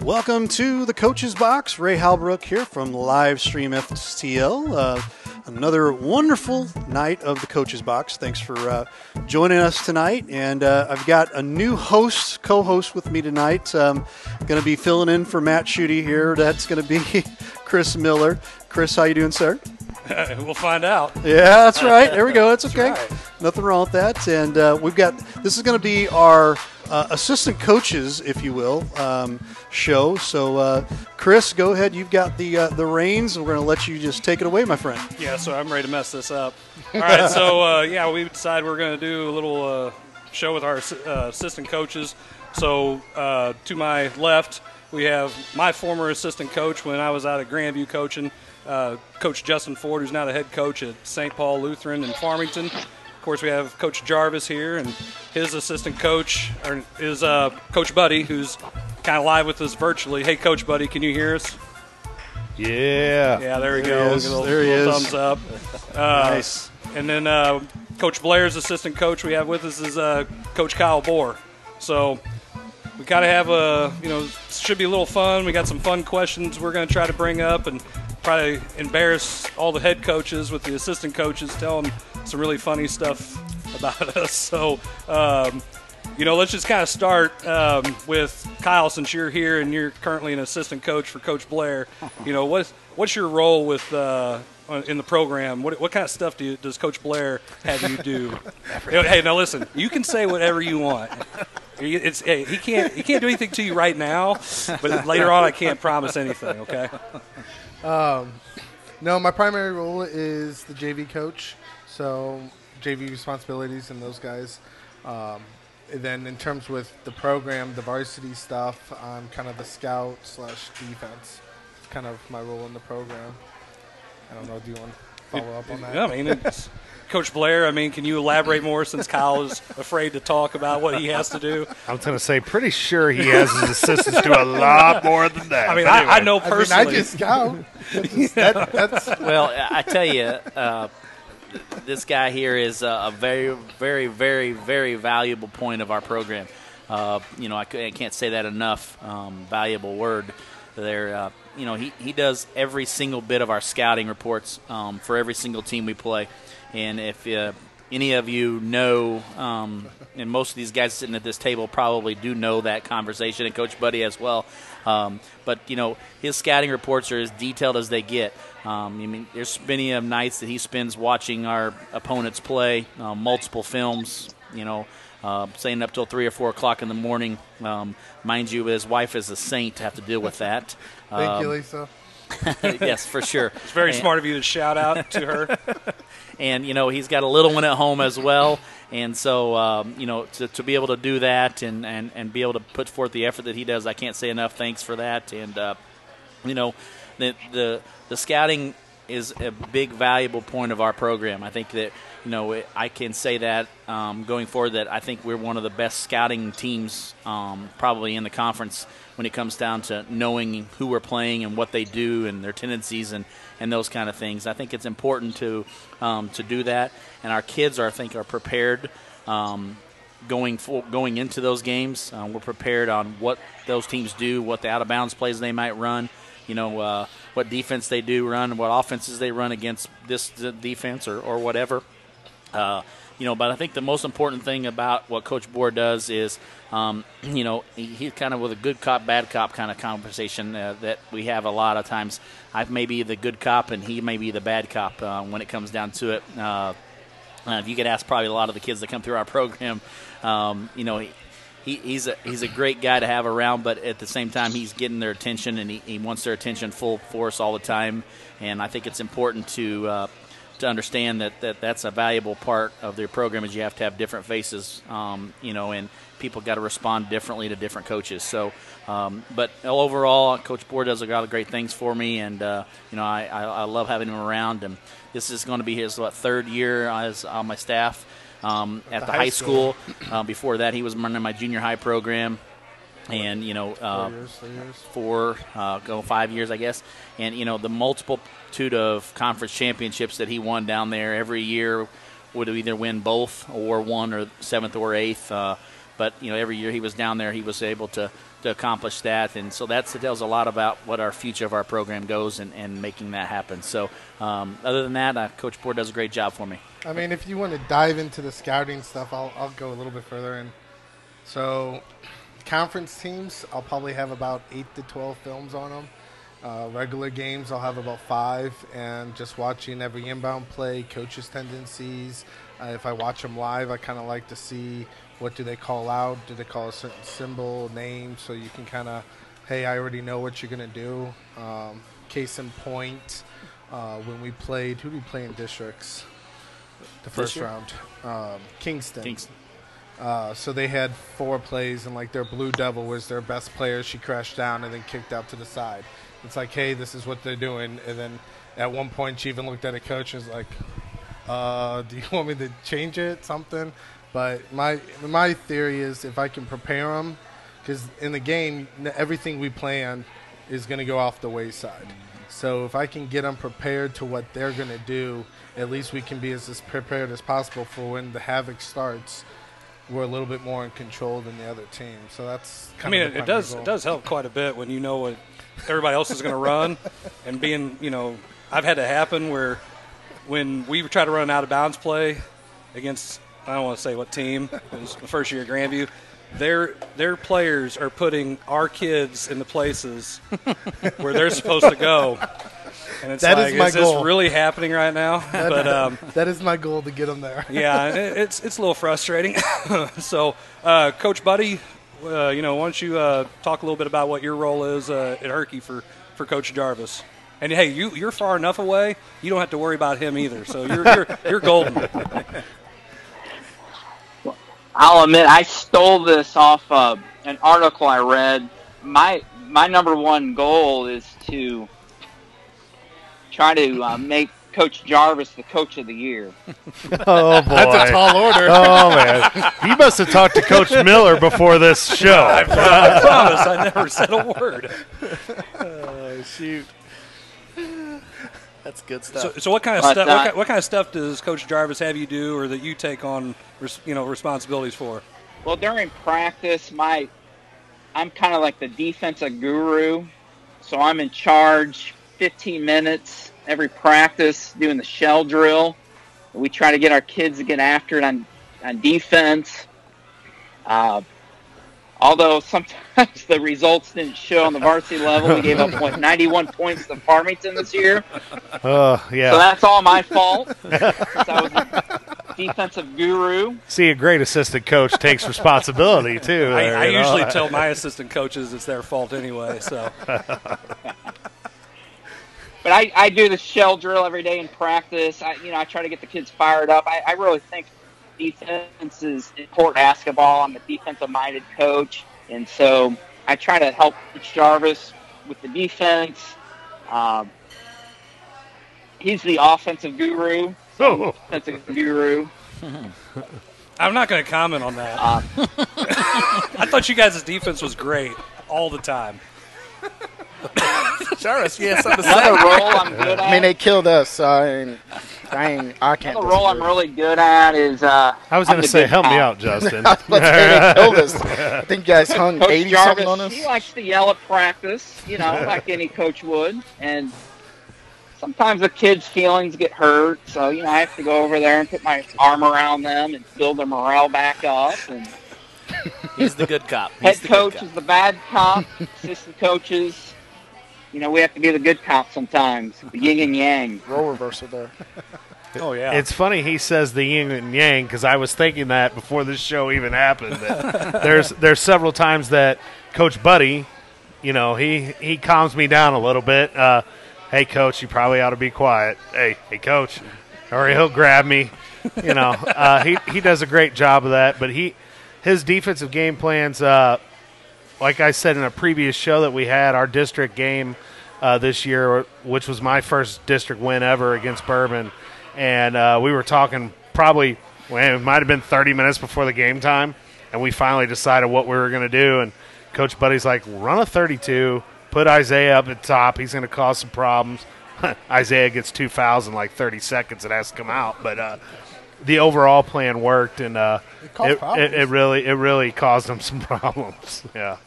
Welcome to the Coach's Box. Ray Halbrook here from Livestream FTL. Another wonderful night of the Coach's Box. Thanks for joining us tonight. And I've got a new co-host with me tonight. Going to be filling in for Matt Schutte here. That's going to be Chris Miller. Chris, how you doing, sir? We'll find out. Yeah, that's right. There we go. That's okay. That's right. Nothing wrong with that. And this is going to be our assistant coaches, if you will, show. So, Chris, go ahead. You've got the reins. We're going to let you just take it away, my friend. Yeah, so I'm ready to mess this up. All right, so, we decided we're going to do a little show with our assistant coaches. So, to my left, we have my former assistant coach when I was out at Grandview coaching, Coach Justin Ford, who's now the head coach at St. Paul Lutheran in Farmington. Of course, we have Coach Jarvis here, and his assistant coach is Coach Budde, who's kind of live with us virtually. Hey, Coach Budde, can you hear us? Yeah. Yeah, there we go. There he is. Thumbs up. Nice. And then Coach Blair's assistant coach we have with us is Coach Kyle Borror. So we kind of have should be a little fun. We got some fun questions we're going to try to bring up and probably embarrass all the head coaches with the assistant coaches, tell them some really funny stuff about us. So, let's just kind of start with Kyle, since you're here and you're currently an assistant coach for Coach Blair. What's your role with in the program? What kind of stuff does Coach Blair have you do? Hey, now listen, you can say whatever you want. He can't do anything to you right now, but later on I can't promise anything. Okay. No, my primary role is the JV coach, so JV responsibilities and those guys. And then in terms with the program, the varsity stuff, I'm kind of the scout / defense. It's kind of my role in the program. I don't know, do you want to follow up on that? I mean, it's Coach Blair, can you elaborate more since Kyle is afraid to talk about what he has to do? I was going to say, pretty sure he has his assistants do a lot more than that. I mean, I know personally. I just scout. Well, I tell you, this guy here is a very, very, very, very valuable point of our program. I can't say that enough. Valuable word there. He does every single bit of our scouting reports for every single team we play. And if any of you know, and most of these guys sitting at this table probably do know that conversation, and Coach Budde as well. But his scouting reports are as detailed as they get. There's many nights that he spends watching our opponents play, multiple films, staying up till 3 or 4 o'clock in the morning. Mind you, his wife is a saint to have to deal with that. Thank you, Lisa. Yes, for sure. It's very smart of you to shout out to her. And, he's got a little one at home as well. And so, to be able to do that and be able to put forth the effort that he does, I can't say enough thanks for that. And, the scouting is a big, valuable point of our program. I think that, I can say that going forward that I think we're one of the best scouting teams probably in the conference when it comes down to knowing who we're playing and what they do and their tendencies and those kind of things. I think it's important to do that, and our kids are prepared going into those games. We're prepared on what those teams do, what the out-of-bounds plays they might run, what defense they do run, what offenses they run against this defense or whatever. But I think the most important thing about what Coach Borror does is, he's kind of with a good cop, bad cop kind of conversation that we have a lot of times. I may be the good cop and he may be the bad cop when it comes down to it. If you could ask probably a lot of the kids that come through our program, he's a great guy to have around, but at the same time he's getting their attention and he wants their attention full force all the time. And I think it's important to understand that's a valuable part of their program is you have to have different faces, and people got to respond differently to different coaches. So, but overall, Coach Borror does a lot of great things for me, and I love having him around. And this is going to be his third year as on my staff at the high school. Before that, he was running my junior high program. And 5 years, I guess. And the multitude of conference championships that he won down there every year would either win both or 1 or 7th or 8th. but every year he was down there, he was able to accomplish that, and so that tells a lot about what our future of our program goes and making that happen. So other than that, Coach Borror does a great job for me. I mean, if you want to dive into the scouting stuff, I'll go a little bit further in. So conference teams, I'll probably have about 8 to 12 films on them. Regular games, I'll have about 5, and just watching every inbound play, coaches' tendencies. If I watch them live, I kind of like to see what do they call out. Do they call a certain symbol, name, so you can kind of, hey, I already know what you're going to do. Case in point, when we played, who did we play in districts? The first round. Kingston. So they had 4 plays, and like their Blue Devil was their best player. She crashed down and then kicked out to the side. It's like, hey, this is what they're doing. And then at one point she even looked at a coach and was like, do you want me to change it, something? But my theory is if I can prepare them, because in the game, everything we plan is going to go off the wayside. So if I can get them prepared to what they're going to do, at least we can be as prepared as possible for when the havoc starts. We're a little bit more in control than the other team. So that's kind of it does help quite a bit when you know what everybody else is going to run, and being, I've had it happen where when we try to run an out-of-bounds play against, I don't want to say what team, it was the first year at Grandview, their players are putting our kids in the places where they're supposed to go. And it's is this really happening right now? That is my goal, to get them there. Yeah, it's a little frustrating. So, Coach Budde, why don't you talk a little bit about what your role is at Herky for Coach Jarvis? And hey, you're far enough away, you don't have to worry about him either. So you're golden. I'll admit I stole this off an article I read. My number one goal is to try to make Coach Jarvis the Coach of the Year. Oh, boy. That's a tall order. Oh, man. You must have talked to Coach Miller before this show. I promise I never said a word. Oh, shoot. That's good stuff. So what kind of stuff? What kind of stuff does Coach Jarvis have you do, or that you take on, responsibilities for? Well, during practice, I'm kind of like the defensive guru, so I'm in charge 15 minutes every practice doing the shell drill. We try to get our kids to get after it on defense. Although sometimes the results didn't show on the varsity level. We gave up 91 points to Farmington this year. Oh, yeah. So that's all my fault, since I was a defensive guru. See, a great assistant coach takes responsibility, too. I usually tell my assistant coaches it's their fault anyway. So, but I do the shell drill every day in practice. I try to get the kids fired up. I really think defense is important basketball. I'm a defensive-minded coach, and so I try to help Coach Jarvis with the defense. He's the offensive guru. Offensive guru. I'm not going to comment on that. I thought you guys' defense was great all the time. Jarvis, you have something to Another say? role I'm good at. I mean, they killed us, so I can't. Another role I'm really good at is. I was going to say, help me out, Justin. Let's say they killed us. I think you guys hung Coach 80 Jarvis, something on us. he likes to yell at practice, like any coach would, and sometimes the kids' feelings get hurt. So I have to go over there and put my arm around them and build their morale back up. And He's the good cop. head coach is the bad cop. Assistant coaches. We have to be the good cop sometimes, the yin and yang. Role reversal there. Oh, yeah. It's funny he says the yin and yang, because I was thinking that before this show even happened. That there's several times that Coach Budde, he calms me down a little bit. Hey, Coach, you probably ought to be quiet. Hey, Coach, or he'll grab me. He does a great job of that. But his defensive game plans, like I said in a previous show that we had, our district game this year, which was my first district win ever against Bourbon, and we were talking probably, it might have been 30 minutes before the game time, and we finally decided what we were going to do, and Coach Buddy's like, run a 32, put Isaiah up at top, he's going to cause some problems. Isaiah gets 2 fouls in like 30 seconds, it has to come out, but the overall plan worked, and caused problems. it really caused them some problems. Yeah.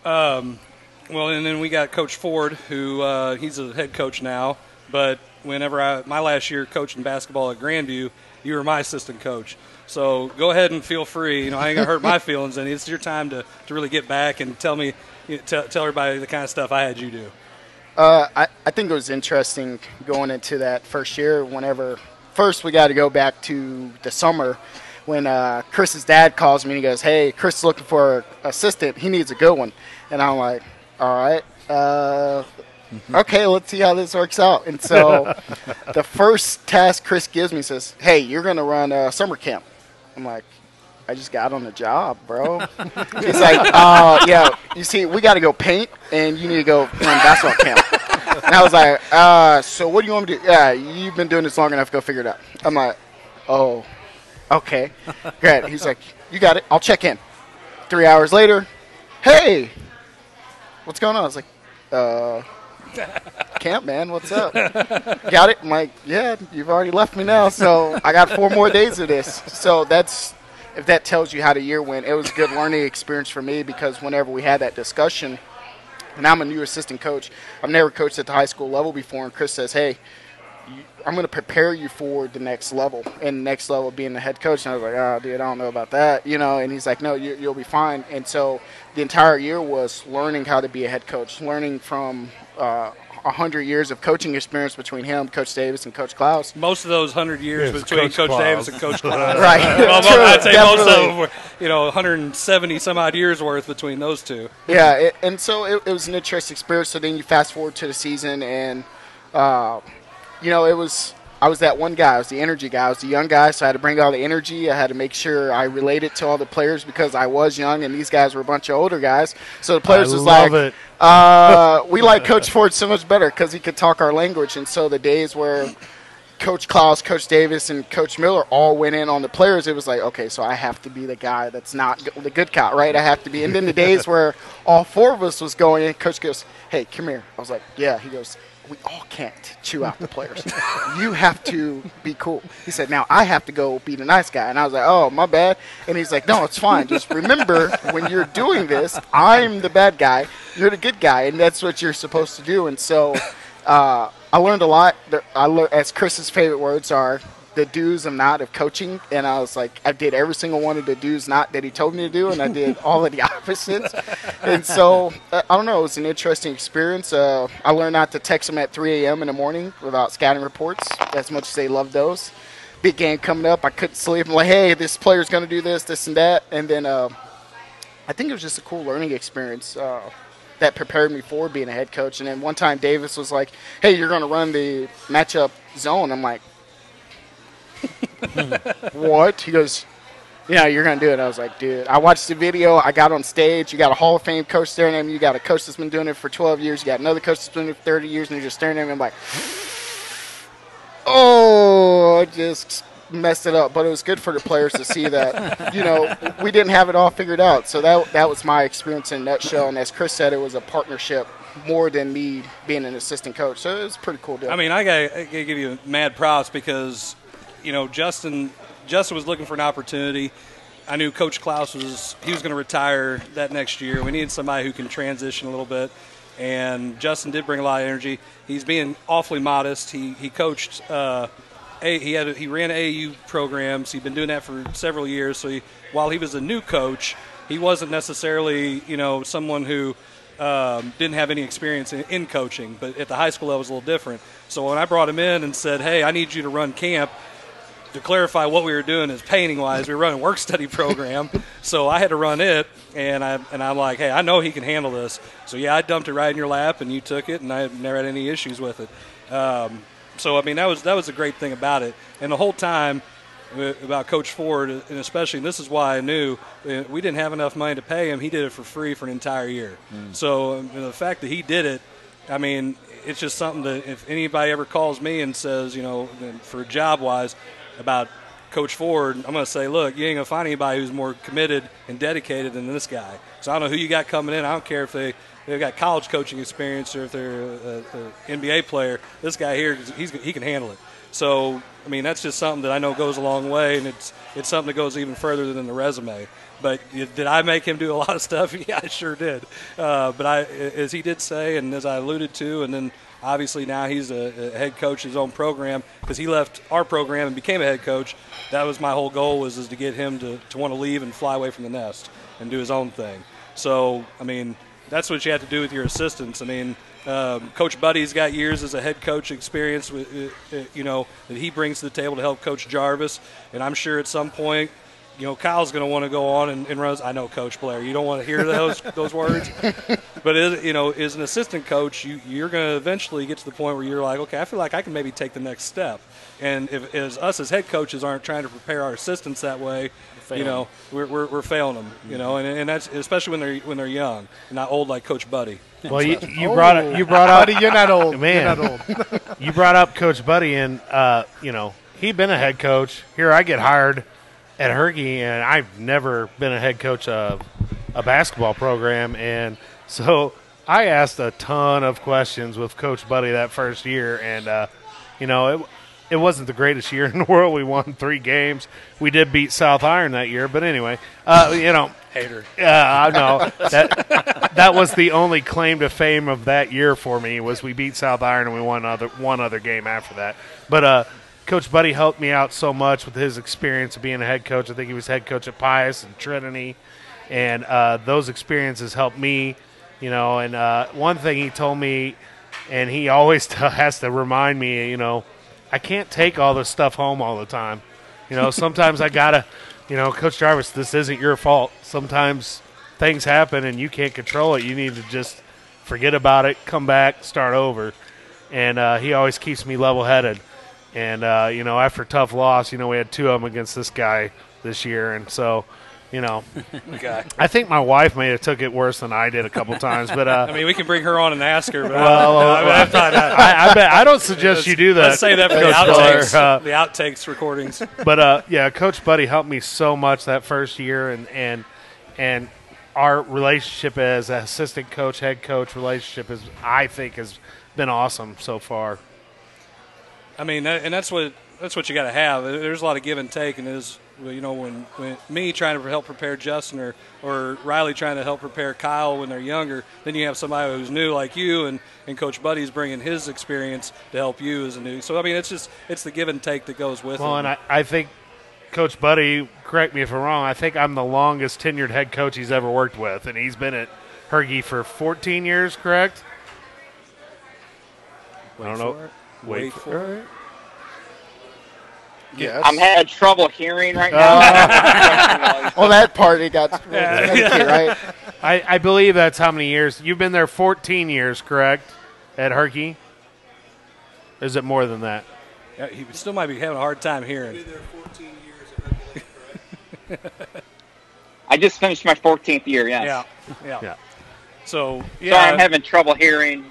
Well, and then we got Coach Ford, who he's a head coach now. But whenever my last year coaching basketball at Grandview, you were my assistant coach. So go ahead and feel free. I ain't gonna hurt my feelings, and it's your time to really get back and tell me, tell everybody the kind of stuff I had you do. I think it was interesting going into that first year. Whenever first we got to go back to the summer when Chris's dad calls me and he goes, "Hey, Chris is looking for an assistant. He needs a good one." And I'm like, "All right, okay, let's see how this works out." And so the first task Chris gives me says, "Hey, you're going to run summer camp." I'm like, "I just got on the job, bro." He's like, "Yeah, you see, we got to go paint, and you need to go run basketball camp." And I was like, "So what do you want me to do?" "Yeah, you've been doing this long enough. Go figure it out." I'm like, "Oh, okay, great." He's like, "You got it. I'll check in." 3 hours later, "Hey, what's going on?" I was like, "Camp, man, what's up?" "Got it?" I'm like, "Yeah, you've already left me now, so I got 4 more days of this." So if that tells you how the year went, it was a good learning experience for me, because whenever we had that discussion, and I'm a new assistant coach, I've never coached at the high school level before, and Chris says, "Hey, I'm going to prepare you for the next level," and the next level being the head coach. And I was like, "Oh, dude, I don't know about that," and he's like, "No, you'll be fine." And so the entire year was learning how to be a head coach, learning from 100 years of coaching experience between him, Coach Davis, and Coach Klaus. Most of those 100 years Yes, between Coach Coach Klaus. Davis and Coach Klaus. Right. Well, True, I'd say most of definitely. them were, 170 some odd years worth between those two. Yeah, and so it was an interesting experience. So then you fast forward to the season, and I was that one guy. I was the energy guy. I was the young guy, so I had to bring all the energy. I had to make sure I related to all the players because I was young, and these guys were a bunch of older guys. So the players was like, "We like Coach Ford so much better because he could talk our language." And so the days where Coach Klaus, Coach Davis, and Coach Miller all went in on the players, it was like, okay, so I have to be the guy that's not the good guy, right? I have to be. And then the days where all 4 of us was going in, Coach goes, "Hey, come here." I was like, "Yeah." He goes, "We all can't chew out the players. You have to be cool." He said, "Now I have to go be the nice guy." And I was like, "Oh, my bad." And he's like, "No, it's fine. Just remember, when you're doing this, I'm the bad guy. You're the good guy, and that's what you're supposed to do." And so I learned a lot. As Chris's favorite words are, the do's and not of coaching. And I was like, I did every single one of the do's not that he told me to do, and I did all of the opposites. And so, I don't know, it was an interesting experience. I learned not to text them at 3 a.m. in the morning without scouting reports, as much as they love those. Big game coming up, I couldn't sleep. I'm like, "Hey, this player's going to do this and that." And then I think it was just a cool learning experience that prepared me for being a head coach. And then one time Davis was like, "Hey, you're going to run the matchup zone." I'm like, "What?" He goes, "Yeah, you're going to do it." I was like, "Dude," I watched the video. I got on stage. You got a Hall of Fame coach staring at me. You got a coach that's been doing it for 12 years. You got another coach that's been doing it for 30 years, and they're just staring at me. I'm like, oh, I just messed it up. But it was good for the players to see that, we didn't have it all figured out. So that was my experience in a nutshell. And as Chris said, it was a partnership more than me being an assistant coach. So it was a pretty cool deal. I mean, I gotta give you mad props because, Justin was looking for an opportunity. I knew Coach Klaus was going to retire that next year. We needed somebody who can transition a little bit, and Justin did bring a lot of energy. He's being awfully modest. He coached. He ran AAU programs. He'd been doing that for several years. So while he was a new coach, he wasn't necessarily someone who didn't have any experience in coaching. But at the high school level, it was a little different. So when I brought him in and said, "Hey, I need you to run camp," to clarify what we were doing is painting-wise, we were running a work-study program, so I had to run it, and I'm like, "Hey, I know he can handle this." So, yeah, I dumped it right in your lap, and you took it, and I never had any issues with it. So, I mean, that was the great thing about it. And the whole time about Coach Ford, and especially, and this is why I knew, we didn't have enough money to pay him. He did it for free for an entire year. So the fact that he did it, I mean, it's just something that if anybody ever calls me and says, for job-wise, about Coach Ford, I'm going to say, look, you ain't going to find anybody who's more committed and dedicated than this guy. So I don't know who you got coming in. I don't care if they they've got college coaching experience or if they're an NBA player, this guy here, he can handle it. So, I mean, that's just something that I know goes a long way, and it's something that goes even further than the resume. But did I make him do a lot of stuff? Yeah, I sure did. But as he did say, and as I alluded to, and then obviously now he's a head coach of his own program because he left our program and became a head coach. That was my whole goal was to get him to want to leave and fly away from the nest and do his own thing. So, I mean, that's what you have to do with your assistants. I mean, Coach Budde's got years as a head coach experience, that he brings to the table to help Coach Jarvis. And I'm sure at some point, Kyle's going to want to go on and run. I know, Coach Blair, you don't want to hear those words. But, as an assistant coach, you're going to eventually get to the point where you're like, okay, I feel like I can maybe take the next step. And if us as head coaches aren't trying to prepare our assistants that way, we're failing them. And that's especially when they're young and not old like Coach Budde. Well, you brought up Buddy, you're not old, man. You're not old. You brought up Coach Budde, and he'd been a head coach. Here I get hired at Herky, and I've never been a head coach of a basketball program, and so I asked a ton of questions with Coach Budde that first year, and it wasn't the greatest year in the world. We won 3 games. We did beat South Iron that year, but anyway, hater. Yeah, I know that was the only claim to fame of that year for me was we beat South Iron and we won one other game after that. But Coach Budde helped me out so much with his experience of being a head coach. I think he was head coach at Pius and Trinity, and those experiences helped me. And one thing he told me, and he always has to remind me, I can't take all this stuff home all the time. Sometimes I gotta, Coach Jarvis, this isn't your fault. Sometimes things happen and you can't control it. You need to just forget about it, come back, start over. And he always keeps me level-headed. And, after a tough loss, we had 2 of them against this guy this year. And so, I think my wife may have took it worse than I did a couple times. But I mean, we can bring her on and ask her. But I don't suggest you do that. Let's say that for the outtakes, the outtakes recordings. But, Coach Budde helped me so much that first year. And our relationship as assistant coach, head coach relationship I think has been awesome so far. I mean, and that's what you got to have. There's a lot of give and take, and when me trying to help prepare Justin or Riley trying to help prepare Kyle when they're younger, then you have somebody who's new like you, and Coach Budde's bringing his experience to help you as a new. So I mean, it's the give and take that goes with it. Well, and I think Coach Budde, correct me if I'm wrong, I think I'm the longest tenured head coach he's ever worked with, and he's been at Hergy for 14 years, correct? I don't know. Wait for it. Yes. I'm having trouble hearing right now. Well, that part it got right. I believe that's how many years. You've been there 14 years, correct, at Herky? Is it more than that? Yeah, he still might be having a hard time hearing. Been there 14 years at Herculaneum, correct? I just finished my 14th year, yes. Yeah. So, Sorry, I'm having trouble hearing.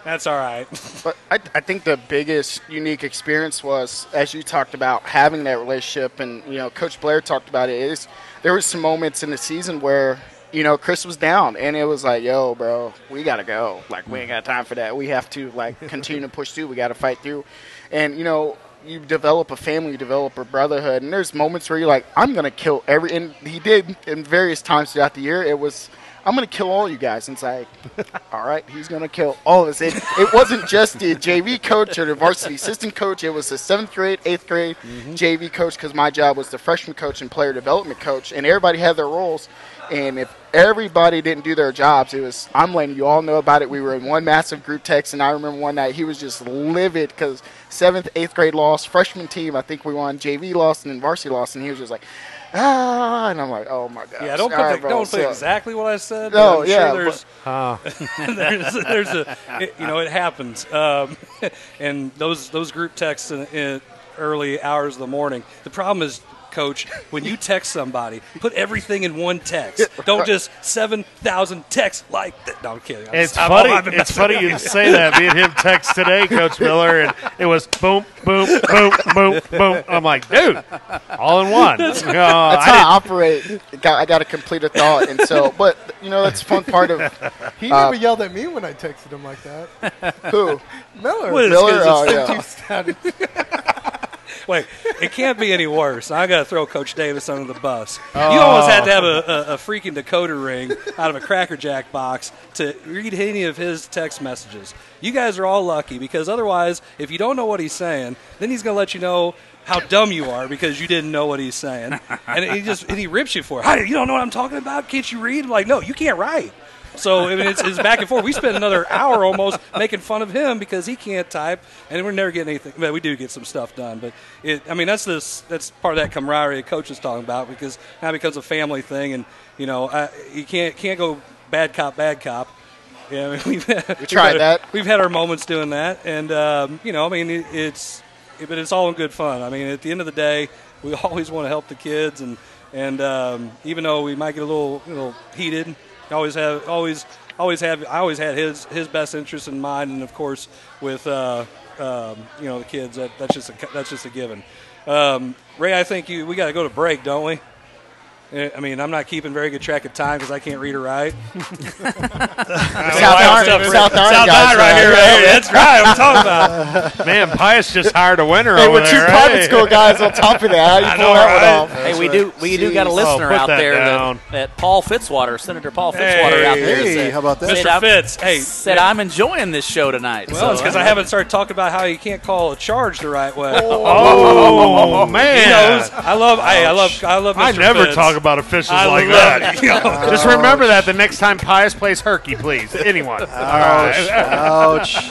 That's all right. But I think the biggest unique experience was, as you talked about, having that relationship, and Coach Blair talked about it. Is there was some moments in the season where Chris was down, and it was like, "Yo, bro, we gotta go. Like, we ain't got time for that. We have to continue to push through. We gotta fight through." And you develop a family, you develop a brotherhood, and there's moments where you're like, "I'm gonna kill every." And he did in various times throughout the year. It was, I'm going to kill all you guys. And it's like, all right, he's going to kill all of us. It wasn't just the JV coach or the varsity assistant coach. It was the 7th grade, 8th grade JV coach, because my job was the freshman coach and player development coach. And everybody had their roles. And if everybody didn't do their jobs, it was, I'm letting you all know about it. We were in one massive group text, and I remember one night he was just livid because 7th, 8th grade lost. Freshman team, I think we won. JV lost and then varsity lost. And he was just like, and I'm like, oh my gosh. Yeah, don't put exactly what I said. No, there's it happens. And those group texts in early hours of the morning. The problem is Coach, when you text somebody, put everything in one text. Don't just 7,000 texts like that. No, I'm kidding. It's funny you say that. Me and him text today, Coach Miller, and it was boom, boom, boom, boom, boom. I'm like, dude, all in one. That's how I operate. I got to complete a thought, and so, but that's the fun part of. He never yelled at me when I texted him like that. Who? Miller. Miller. Oh, yeah. Wait, it can't be any worse. I got to throw Coach Davis under the bus. You almost had to have a freaking decoder ring out of a Cracker Jack box to read any of his text messages. You guys are all lucky because otherwise, if you don't know what he's saying, then he's going to let you know how dumb you are because you didn't know what he's saying, and he rips you for it. Hey, you don't know what I'm talking about? Can't you read? I'm like, no, you can't write. So I mean, it's back and forth. We spent another hour almost making fun of him because he can't type, and we're never getting anything. But we do get some stuff done. But that's part of that camaraderie the coach is talking about because now it becomes a family thing, and you can't go bad cop. Yeah, I mean, we've had our moments doing that, and but it's all in good fun. I mean, at the end of the day, we always want to help the kids, and even though we might get a little heated. I always had his best interest in mind, and of course with the kids. That's just a given. Ray, I think we got to go to break, don't we? I mean, I'm not keeping very good track of time because I can't read or write. South Island right here. That's right. I'm talking about. Man, Pius just hired a winner over there. With two private school guys on top of that. How you pull that one off? Hey, we do got a listener out there that Paul Fitzwater, Senator Paul Fitzwater out there. Hey, how about that? Mr. Fitz. Hey, said I'm enjoying this show tonight. Well, it's because I haven't started talking about how you can't call a charge the right way. Oh man! He knows. I love Mr. I never Fitz. talk about officials like that. Just remember that the next time Pius plays Herky, please. Anyone. Ouch.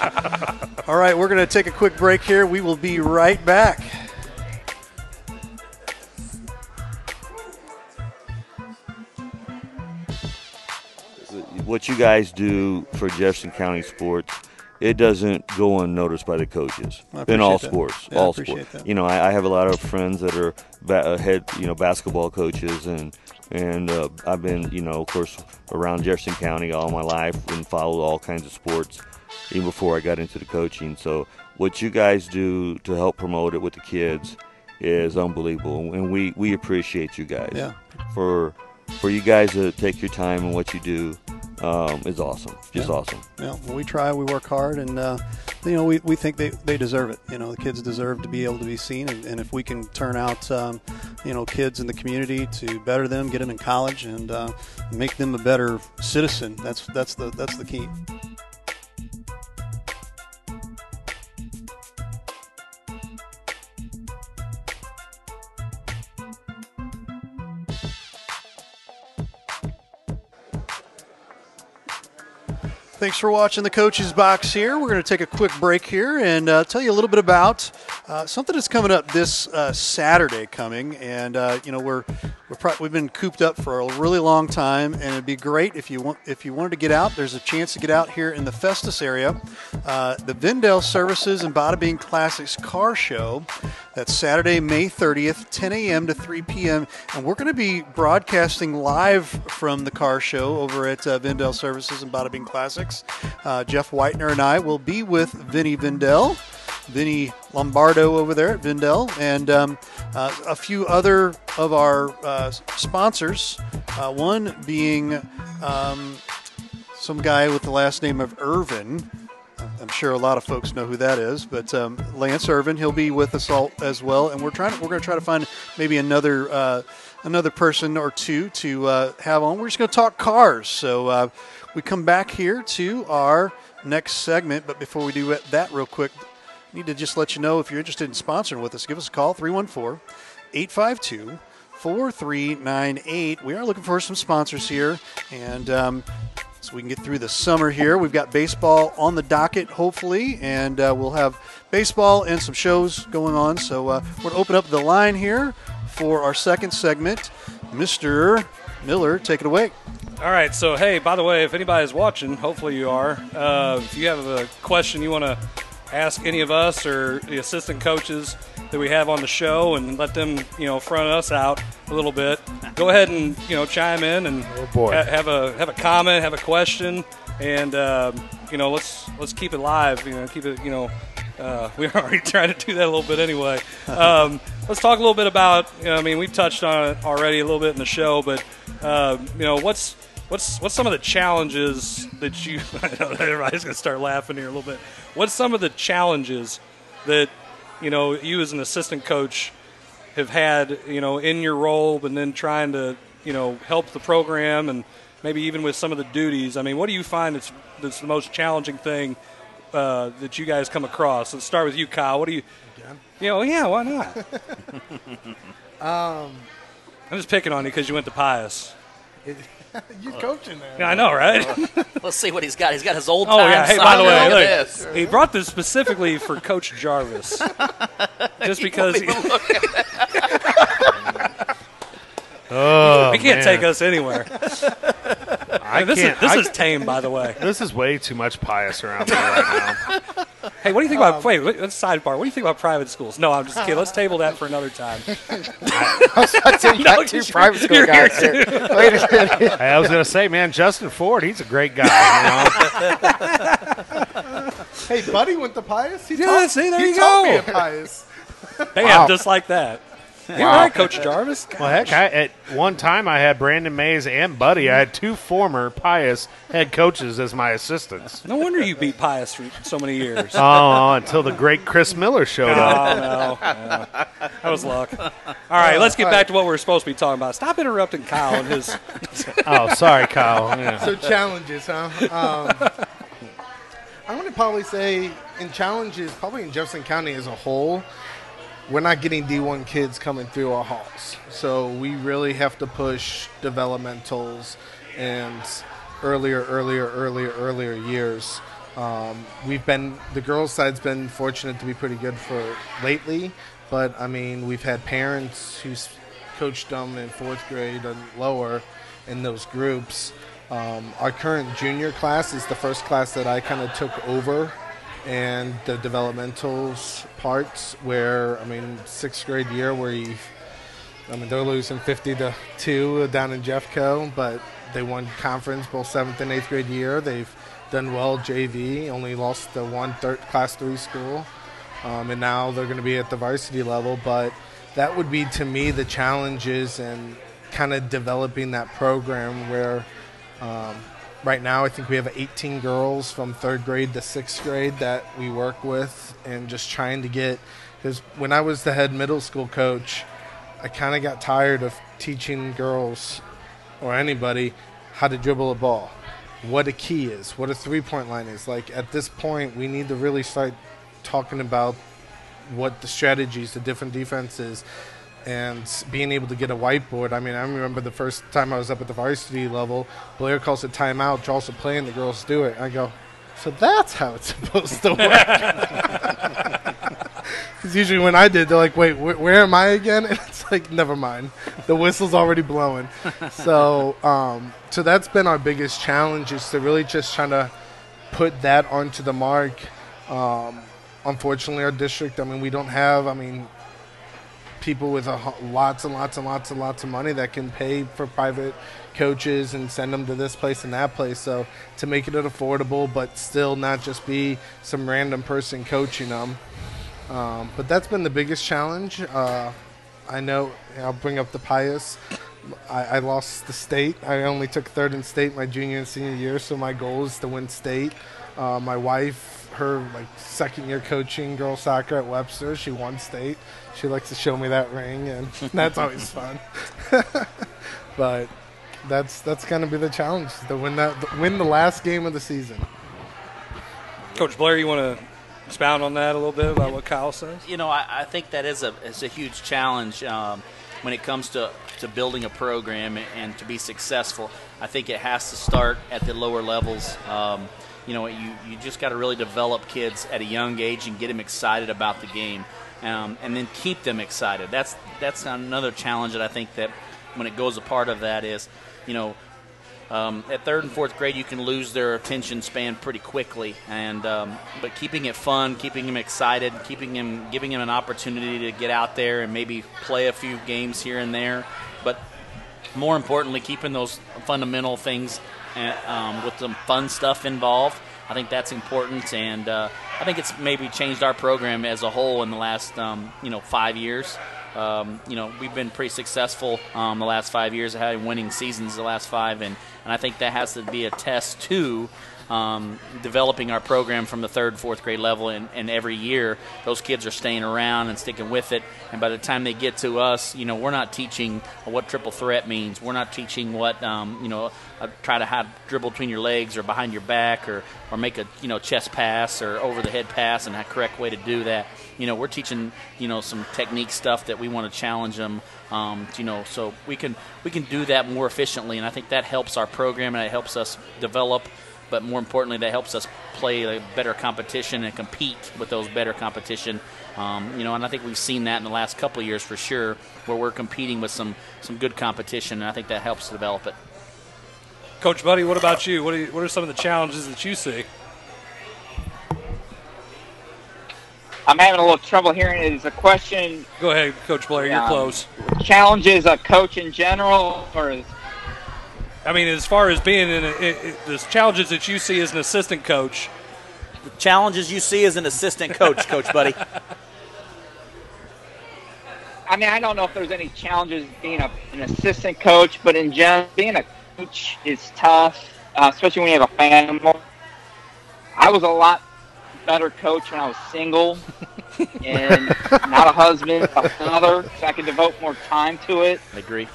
All right, we're going to take a quick break here. We will be right back. What you guys do for Jefferson County sports, it doesn't go unnoticed by the coaches in all sports. Yeah, all I appreciate sports. that. I have a lot of friends that are head basketball coaches, and I've been of course around Jefferson County all my life and followed all kinds of sports even before I got into the coaching. So what you guys do to help promote it with the kids is unbelievable, and we appreciate you guys. Yeah. For you guys to take your time and what you do is awesome. Just awesome. Yeah, well, we try, we work hard, and we think they deserve it. The kids deserve to be able to be seen, and if we can turn out kids in the community to better them, get them in college, and make them a better citizen, that's the key. Thanks for watching the Coach's Box here. We're going to take a quick break here and tell you a little bit about something that's coming up this Saturday coming. And we've been cooped up for a really long time, and it'd be great if you wanted to get out. There's a chance to get out here in the Festus area. The Vendel Services and Bada Bing Classics Car Show. That's Saturday, May 30th, 10 a.m. to 3 p.m. And we're going to be broadcasting live from the car show over at Vendel Services and Bada Bing Classics. Jeff Whitener and I will be with Vinny Lombardo over there at Vendel, and a few other of our sponsors, one being some guy with the last name of Irvin. I'm sure a lot of folks know who that is, but Lance Irvin, he'll be with us all as well, and we're going to try to find maybe another person or two to have on. We're just going to talk cars, so we come back here to our next segment. But before we do that, real quick, I need to just let you know if you're interested in sponsoring with us, give us a call 314-852-4398. We are looking for some sponsors here, and so we can get through the summer here. We've got baseball on the docket, hopefully, and we'll have baseball and some shows going on. So we're going to open up the line here for our second segment. Mr. Miller, take it away. All right, so, hey, by the way, if anybody's watching, hopefully you are, if you have a question you want to ask any of us or the assistant coaches that we have on the show and let them, front us out a little bit. Go ahead and, chime in and have a comment, have a question, and let's keep it live. Keep it. We're already trying to do that a little bit anyway. Let's talk a little bit about. We've touched on it already a little bit in the show, but what's some of the challenges that you? I know everybody's gonna start laughing here a little bit. What's some of the challenges that you as an assistant coach have had, in your role, and then trying to, help the program and maybe even with some of the duties? What do you find that's the most challenging thing that you guys come across? Let's start with you, Kyle. What do you? Yeah, why not? I'm just picking on you because you went to Pius. You're coaching there. Yeah, I know, right? Let's see what he's got. He's got his old Oh, yeah. Hey, by the way, look at this. He brought this specifically for Coach Jarvis. Just because he can't take us anywhere. This is tame, by the way. This is way too much Pius around me right now. Hey, what do you think about let's sidebar. What do you think about private schools? No, I'm just kidding. Let's table that for another time. Two private school guys here. Wait a minute. I was going to say, man, Justin Ford, he's a great guy. Hey, Buddy went to Pius. He there you taught me go. at Pius. Bam, just like that. You're right, Coach Jarvis. Gosh. Well, heck, at one time I had Brandon Mays and Buddy. I had two former Pius head coaches as my assistants. No wonder you beat Pius for so many years. Oh, until the great Chris Miller showed up. No. That was luck. All right, let's get back to what we're supposed to be talking about. Stop interrupting Kyle and his. Oh, sorry, Kyle. Yeah. So challenges, huh? I'm going to probably say in challenges, probably in Jefferson County as a whole, we're not getting D1 kids coming through our halls. So we really have to push developmentals and earlier years. The girls' side's been fortunate to be pretty good for lately, but we've had parents who's coached them in 4th grade and lower in those groups. Our current junior class is the first class that I kind of took over, and the developmentals parts where 6th grade year where they're losing 50-2 down in Jeffco, but they won conference both 7th and 8th grade year. They've done well JV, only lost the one class 3 school, and now they're going to be at the varsity level. But that would be, to me, the challenges and kind of developing that program where right now I think we have 18 girls from 3rd grade to 6th grade that we work with, and just trying to get, because when I was the head middle school coach, I kind of got tired of teaching girls or anybody how to dribble a ball, what a key is, what a three-point line is. Like, at this point, we need to really start talking about what the strategies, the different defenses, and being able to get a whiteboard. I remember the first time I was up at the varsity level, Blair calls it timeout, draws a play, and the girls do it. I go, so that's how it's supposed to work. Because usually when I did, they're like, wait, where am I again? And it's like, never mind. The whistle's already blowing. So that's been our biggest challenge, is to really just trying to put that onto the mark. Unfortunately, our district, we don't have, people with lots and lots of money that can pay for private coaches and send them to this place and that place. So to make it affordable, but still not just be some random person coaching them. But that's been the biggest challenge. I know I'll bring up the Pius. I lost the state. I only took 3rd in state my junior and senior year, so my goal is to win state. My wife, her 2nd year coaching girls soccer at Webster, she won state. She likes to show me that ring, and that's always fun. But that's going to be the challenge, to win the last game of the season. Coach Blair, you want to expound on that a little bit about what Kyle says? I think that is a huge challenge when it comes to building a program and to be successful. I think it has to start at the lower levels. You just got to really develop kids at a young age and get them excited about the game, and then keep them excited. That's another challenge that I think that when it goes a part of that is, At third and fourth grade, you can lose their attention span pretty quickly, and but keeping it fun, keeping them excited, giving them an opportunity to get out there and maybe play a few games here and there, but more importantly, keeping those fundamental things with some fun stuff involved. I think that's important, and I think it's maybe changed our program as a whole in the last 5 years. We've been pretty successful the last 5 years of having winning seasons the last 5, and I think that has to be a test to developing our program from the third, fourth grade level, and every year those kids are staying around and sticking with it. And by the time they get to us, we're not teaching what triple threat means. We're not teaching what try to have dribble between your legs or behind your back or make a chest pass or over the head pass and a correct way to do that. We're teaching some technique stuff that we want to challenge them. So we can do that more efficiently, and I think that helps our program and it helps us develop. But more importantly, that helps us play a better competition and compete with those better competition. And I think we've seen that in the last couple of years for sure, where we're competing with some good competition, and I think that helps develop it. Coach Budde, what about you? What are some of the challenges that you see? I'm having a little trouble hearing it. Is a question? Go ahead, Coach Blair. You're close. Challenges a coach in general, or is? I mean, as far as being the challenges that you see as an assistant coach. The challenges you see as an assistant coach, Coach Budde. I mean, I don't know if there's any challenges being an assistant coach, but in general, being a coach is tough, especially when you have a family. I was a lot better coach when I was single and not a husband, a father, so I could devote more time to it. I agree.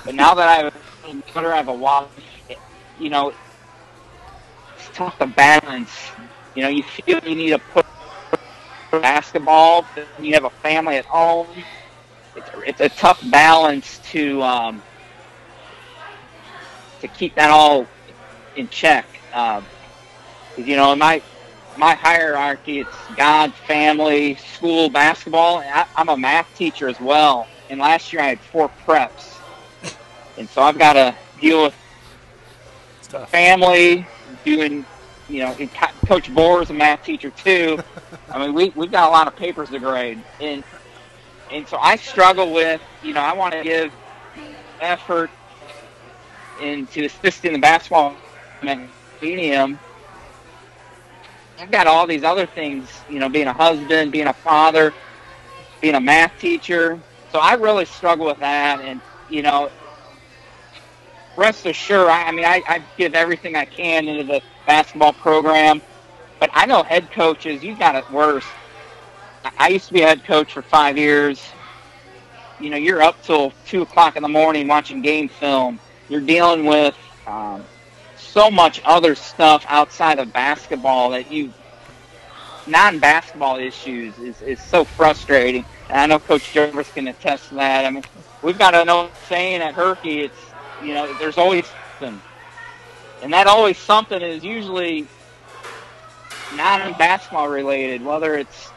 But now that I have a wife, it's tough to balance. You feel you need to put basketball, but you have a family at home. It's a tough balance to keep that all in check. My hierarchy, it's God, family, school, basketball. I'm a math teacher as well, and last year I had 4 preps. And so I've got to deal with family, doing, Coach Borror is a math teacher too. I mean, we've got a lot of papers to grade. And so I struggle with, I want to give effort into assisting the basketball medium. I've got all these other things, being a husband, being a father, being a math teacher. So I really struggle with that. And, rest assured, I give everything I can into the basketball program, but I know head coaches, you've got it worse. I used to be a head coach for 5 years. You're up till 2 o'clock in the morning watching game film. You're dealing with so much other stuff outside of basketball that non-basketball issues is so frustrating. And I know Coach Jarvis can attest to that. I mean, we've got an old saying at Herky, it's, there's always something. And that always something is usually non-basketball related, whether it's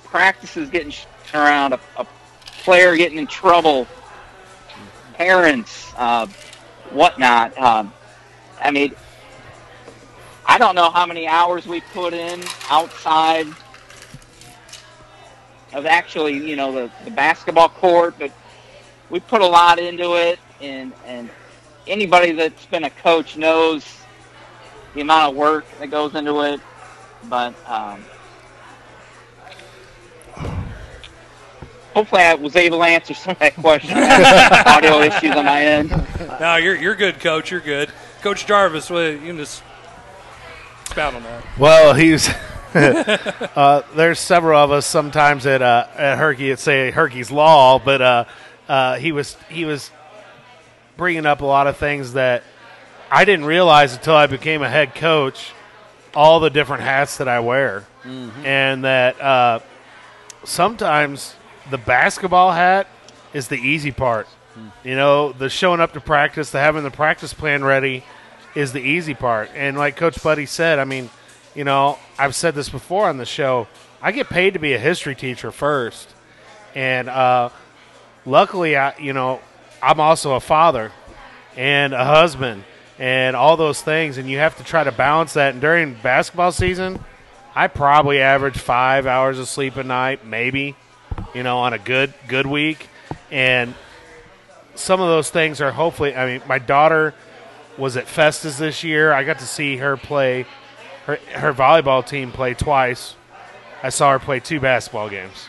practices getting around, a player getting in trouble, parents, whatnot. I don't know how many hours we put in outside of actually, the basketball court, but we put a lot into it, and anybody that's been a coach knows the amount of work that goes into it. But hopefully I was able to answer some of that question. Audio issues on my end. No, you're good, Coach. You're good. Coach Jarvis, you can just expound on that. Well, he's there's several of us sometimes at Herky that say Herky's Law, but he was bringing up a lot of things that I didn't realize until I became a head coach, all the different hats that I wear. Mm-hmm. And that sometimes the basketball hat is the easy part. The showing up to practice, the having the practice plan ready is the easy part. And like Coach Budde said, I've said this before on the show, I get paid to be a history teacher first. And luckily, I'm also a father and a husband. and all those things, and you have to try to balance that. And during basketball season, I probably average 5 hours of sleep a night, maybe, on a good week. And some of those things are hopefully – I mean, my daughter was at Festus this year. I got to see her play her volleyball team play twice. I saw her play 2 basketball games.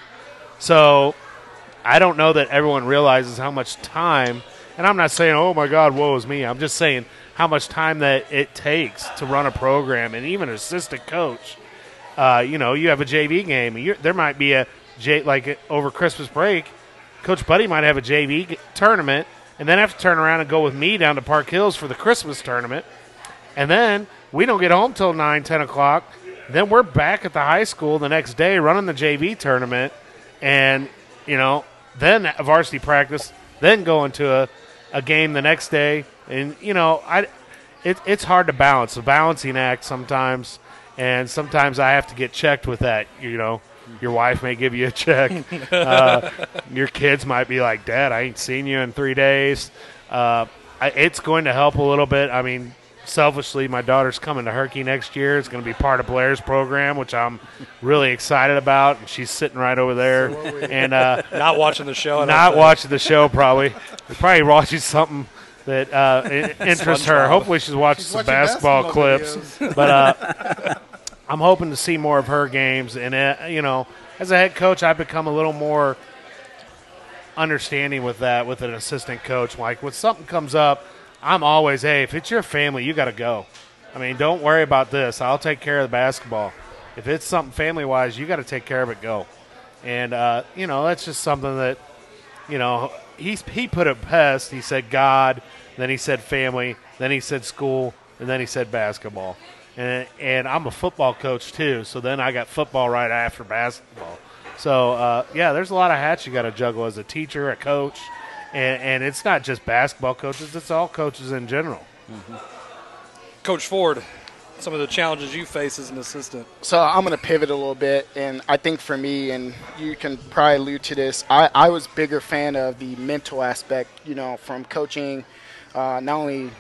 So I don't know that everyone realizes how much time – and I'm not saying, oh, my God, woe is me. I'm just saying how much time that it takes to run a program. And even an assistant coach, you have a JV game. There might be like over Christmas break, Coach Budde might have a JV tournament and then have to turn around and go with me down to Park Hills for the Christmas tournament. And then we don't get home till 9, 10 o'clock. Then we're back at the high school the next day running the JV tournament and, then varsity practice, then going to a game the next day. And, it's hard to balance, a balancing act sometimes. And sometimes I have to get checked with that, Your wife may give you a check. Your kids might be like, Dad, I ain't seen you in 3 days. It's going to help a little bit. I mean, selfishly, my daughter's coming to Herky next year. It's going to be part of Blair's program, which I'm really excited about. And she's sitting right over there. And not watching the show. Not watching the show, probably. Probably watching something that interests her. Hopefully she's watching some basketball clips. But I'm hoping to see more of her games. And, as a head coach, I've become a little more understanding with that with an assistant coach. Like, when something comes up, I'm always, hey, if it's your family, you got to go. I mean, don't worry about this. I'll take care of the basketball. If it's something family-wise, you got to take care of it, go. And, that's just something that, he put it best. He said God, then he said family, then he said school, and then he said basketball. And I'm a football coach too, so then I got football right after basketball. So, there's a lot of hats you got to juggle as a teacher, a coach, and it's not just basketball coaches, it's all coaches in general. Mm-hmm. Coach Ford, some of the challenges you face as an assistant. So I'm going to pivot a little bit, and I think for me, and you can probably allude to this, I was a bigger fan of the mental aspect, from coaching, not only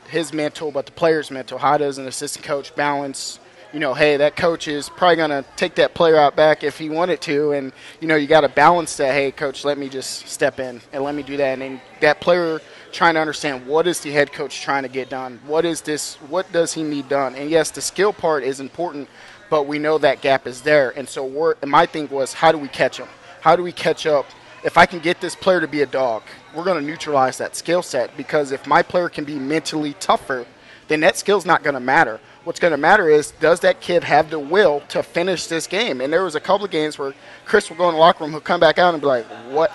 his mental, but the player's mental. How does an assistant coach balance, hey, that coach is probably going to take that player out back if he wanted to, and, you got to balance that, hey, coach, let me just step in and let me do that. And then that player trying to understand what is the head coach trying to get done, what does he need done. And, yes, the skill part is important, but we know that gap is there. And so my thing was, how do we catch him? How do we catch up? If I can get this player to be a dog, we're going to neutralize that skill set, because if my player can be mentally tougher, then that skill's not going to matter. What's going to matter is, does that kid have the will to finish this game? And there was a couple of games where Chris would go in the locker room, he'll come back out and be like, what,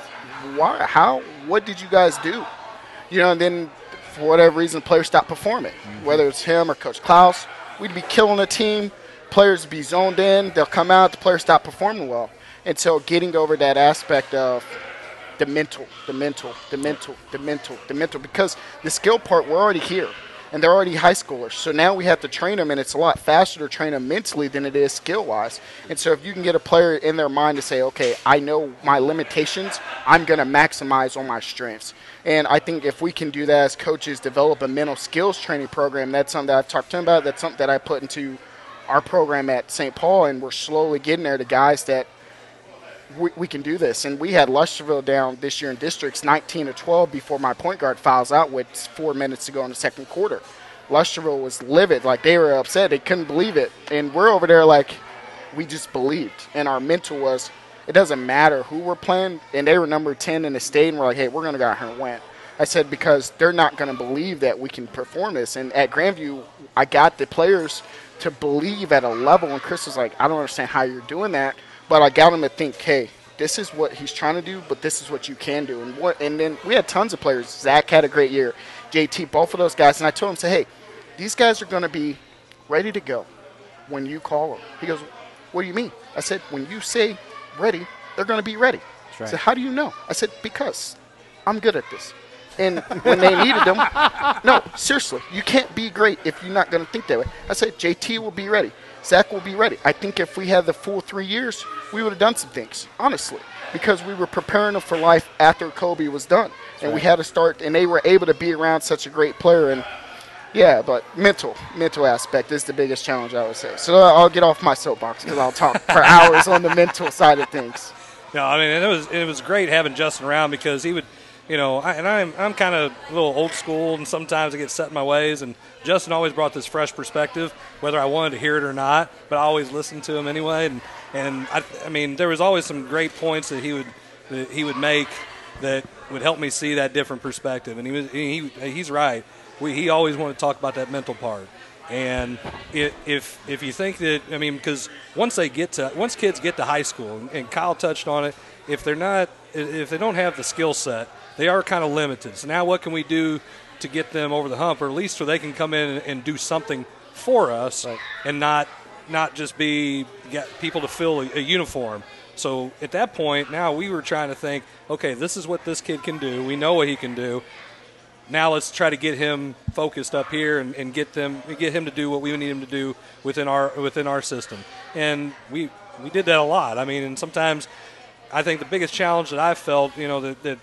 why, how, what did you guys do? And then for whatever reason, the players stopped performing. Mm-hmm. Whether it's him or Coach Klaus, we'd be killing the team. Players would be zoned in. They'll come out. The players stop performing well. And so getting over that aspect of the mental, because the skill part, we're already here. And they're already high schoolers. So now we have to train them, and it's a lot faster to train them mentally than it is skill-wise. And so if you can get a player in their mind to say, okay, I know my limitations, I'm going to maximize on my strengths. And I think if we can do that as coaches, develop a mental skills training program, that's something that I've talked to him about. That's something that I put into our program at St. Paul, and we're slowly getting there to guys that we can do this. And we had Lusterville down this year in districts 19-12 before my point guard fouls out with 4 minutes to go in the second quarter. Lusterville was livid. Like, they were upset. They couldn't believe it. And we're over there like, we just believed. And our mental was, it doesn't matter who we're playing. And they were number 10 in the state, and we're like, hey, we're going to go out here and win. I said, because they're not going to believe that we can perform this. And at Grandview, I got the players to believe at a level. And Chris was like, I don't understand how you're doing that. But I got him to think, hey, this is what he's trying to do, but this is what you can do. And then we had tons of players. Zach had a great year. JT, both of those guys. And I told him, say, hey, these guys are going to be ready to go when you call them. He goes, what do you mean? I said, when you say ready, they're going to be ready. That's right. I said, how do you know? I said, because I'm good at this. And when they needed them, no, seriously, you can't be great if you're not going to think that way. I said, JT will be ready. Zach will be ready. I think if we had the full 3 years, we would have done some things, honestly, because we were preparing them for life after Kobe was done. And we had to start, and they were able to be around such a great player. And Yeah, but mental aspect is the biggest challenge, I would say. So I'll get off my soapbox because I'll talk for hours on the mental side of things. No, I mean, and it was great having Justin around because he would, I'm kind of a little old school, and sometimes I get set in my ways. And Justin always brought this fresh perspective, whether I wanted to hear it or not. But I always listened to him anyway. And I mean, there was always some great points that he would make that would help me see that different perspective. And he's right. He always wanted to talk about that mental part. And if you think that, I mean, because once kids get to high school, and Kyle touched on it, if they don't have the skill set, they are kind of limited. So now what can we do to get them over the hump, or at least so they can come in and do something for us, right, and not just get people to fill a uniform. So at that point, now we were trying to think, okay, this is what this kid can do. We know what he can do. Now let's try to get him focused up here and get him to do what we need him to do within our system. And we did that a lot. I mean, and sometimes I think the biggest challenge that I've felt, that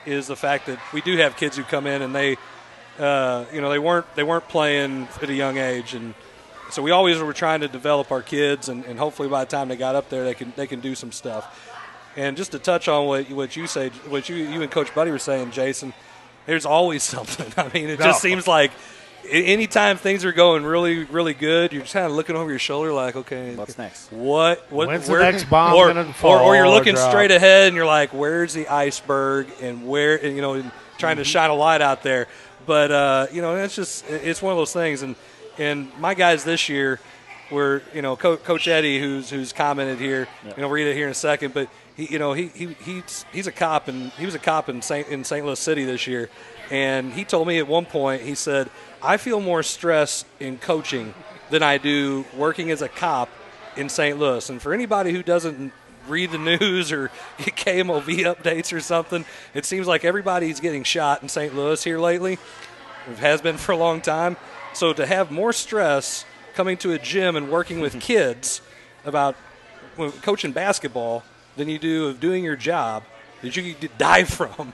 is the fact that we do have kids who come in and they weren't playing at a young age, and so we always were trying to develop our kids, and hopefully by the time they got up there, they can do some stuff. And just to touch on what you and Coach Budde were saying, Jason, there's always something. I mean, it just seems like anytime things are going really, really good, you're just kind of looking over your shoulder like, okay, what's next? When's the next bomb going to fall? Or you're looking straight ahead and you're like, where's the iceberg, and and trying to shine a light out there. But it's one of those things. And my guys this year were, Coach Eddie, who's commented here, we'll read it here in a second, but he's a cop, and he was a cop in St. Louis City this year, and he told me at one point, he said, I feel more stress in coaching than I do working as a cop in St. Louis. And for anybody who doesn't read the news or get KMOV updates or something, it seems like everybody's getting shot in St. Louis here lately. It has been for a long time. So to have more stress coming to a gym and working with kids about coaching basketball than you do of doing your job that you could die from.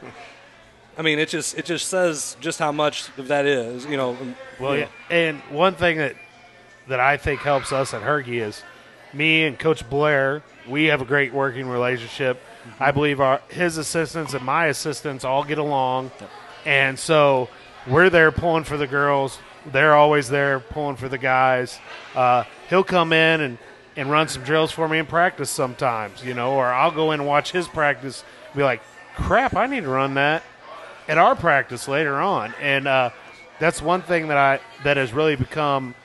I mean, it just says just how much of that is, Well, yeah. And one thing that I think helps us at Herky is me and Coach Blair, we have a great working relationship. Mm-hmm. I believe his assistants and my assistants all get along. Yep. And so we're there pulling for the girls. They're always there pulling for the guys. He'll come in and run some drills for me in practice sometimes, or I'll go in and watch his practice and be like, crap, I need to run that at our practice later on. And that's one thing that has really become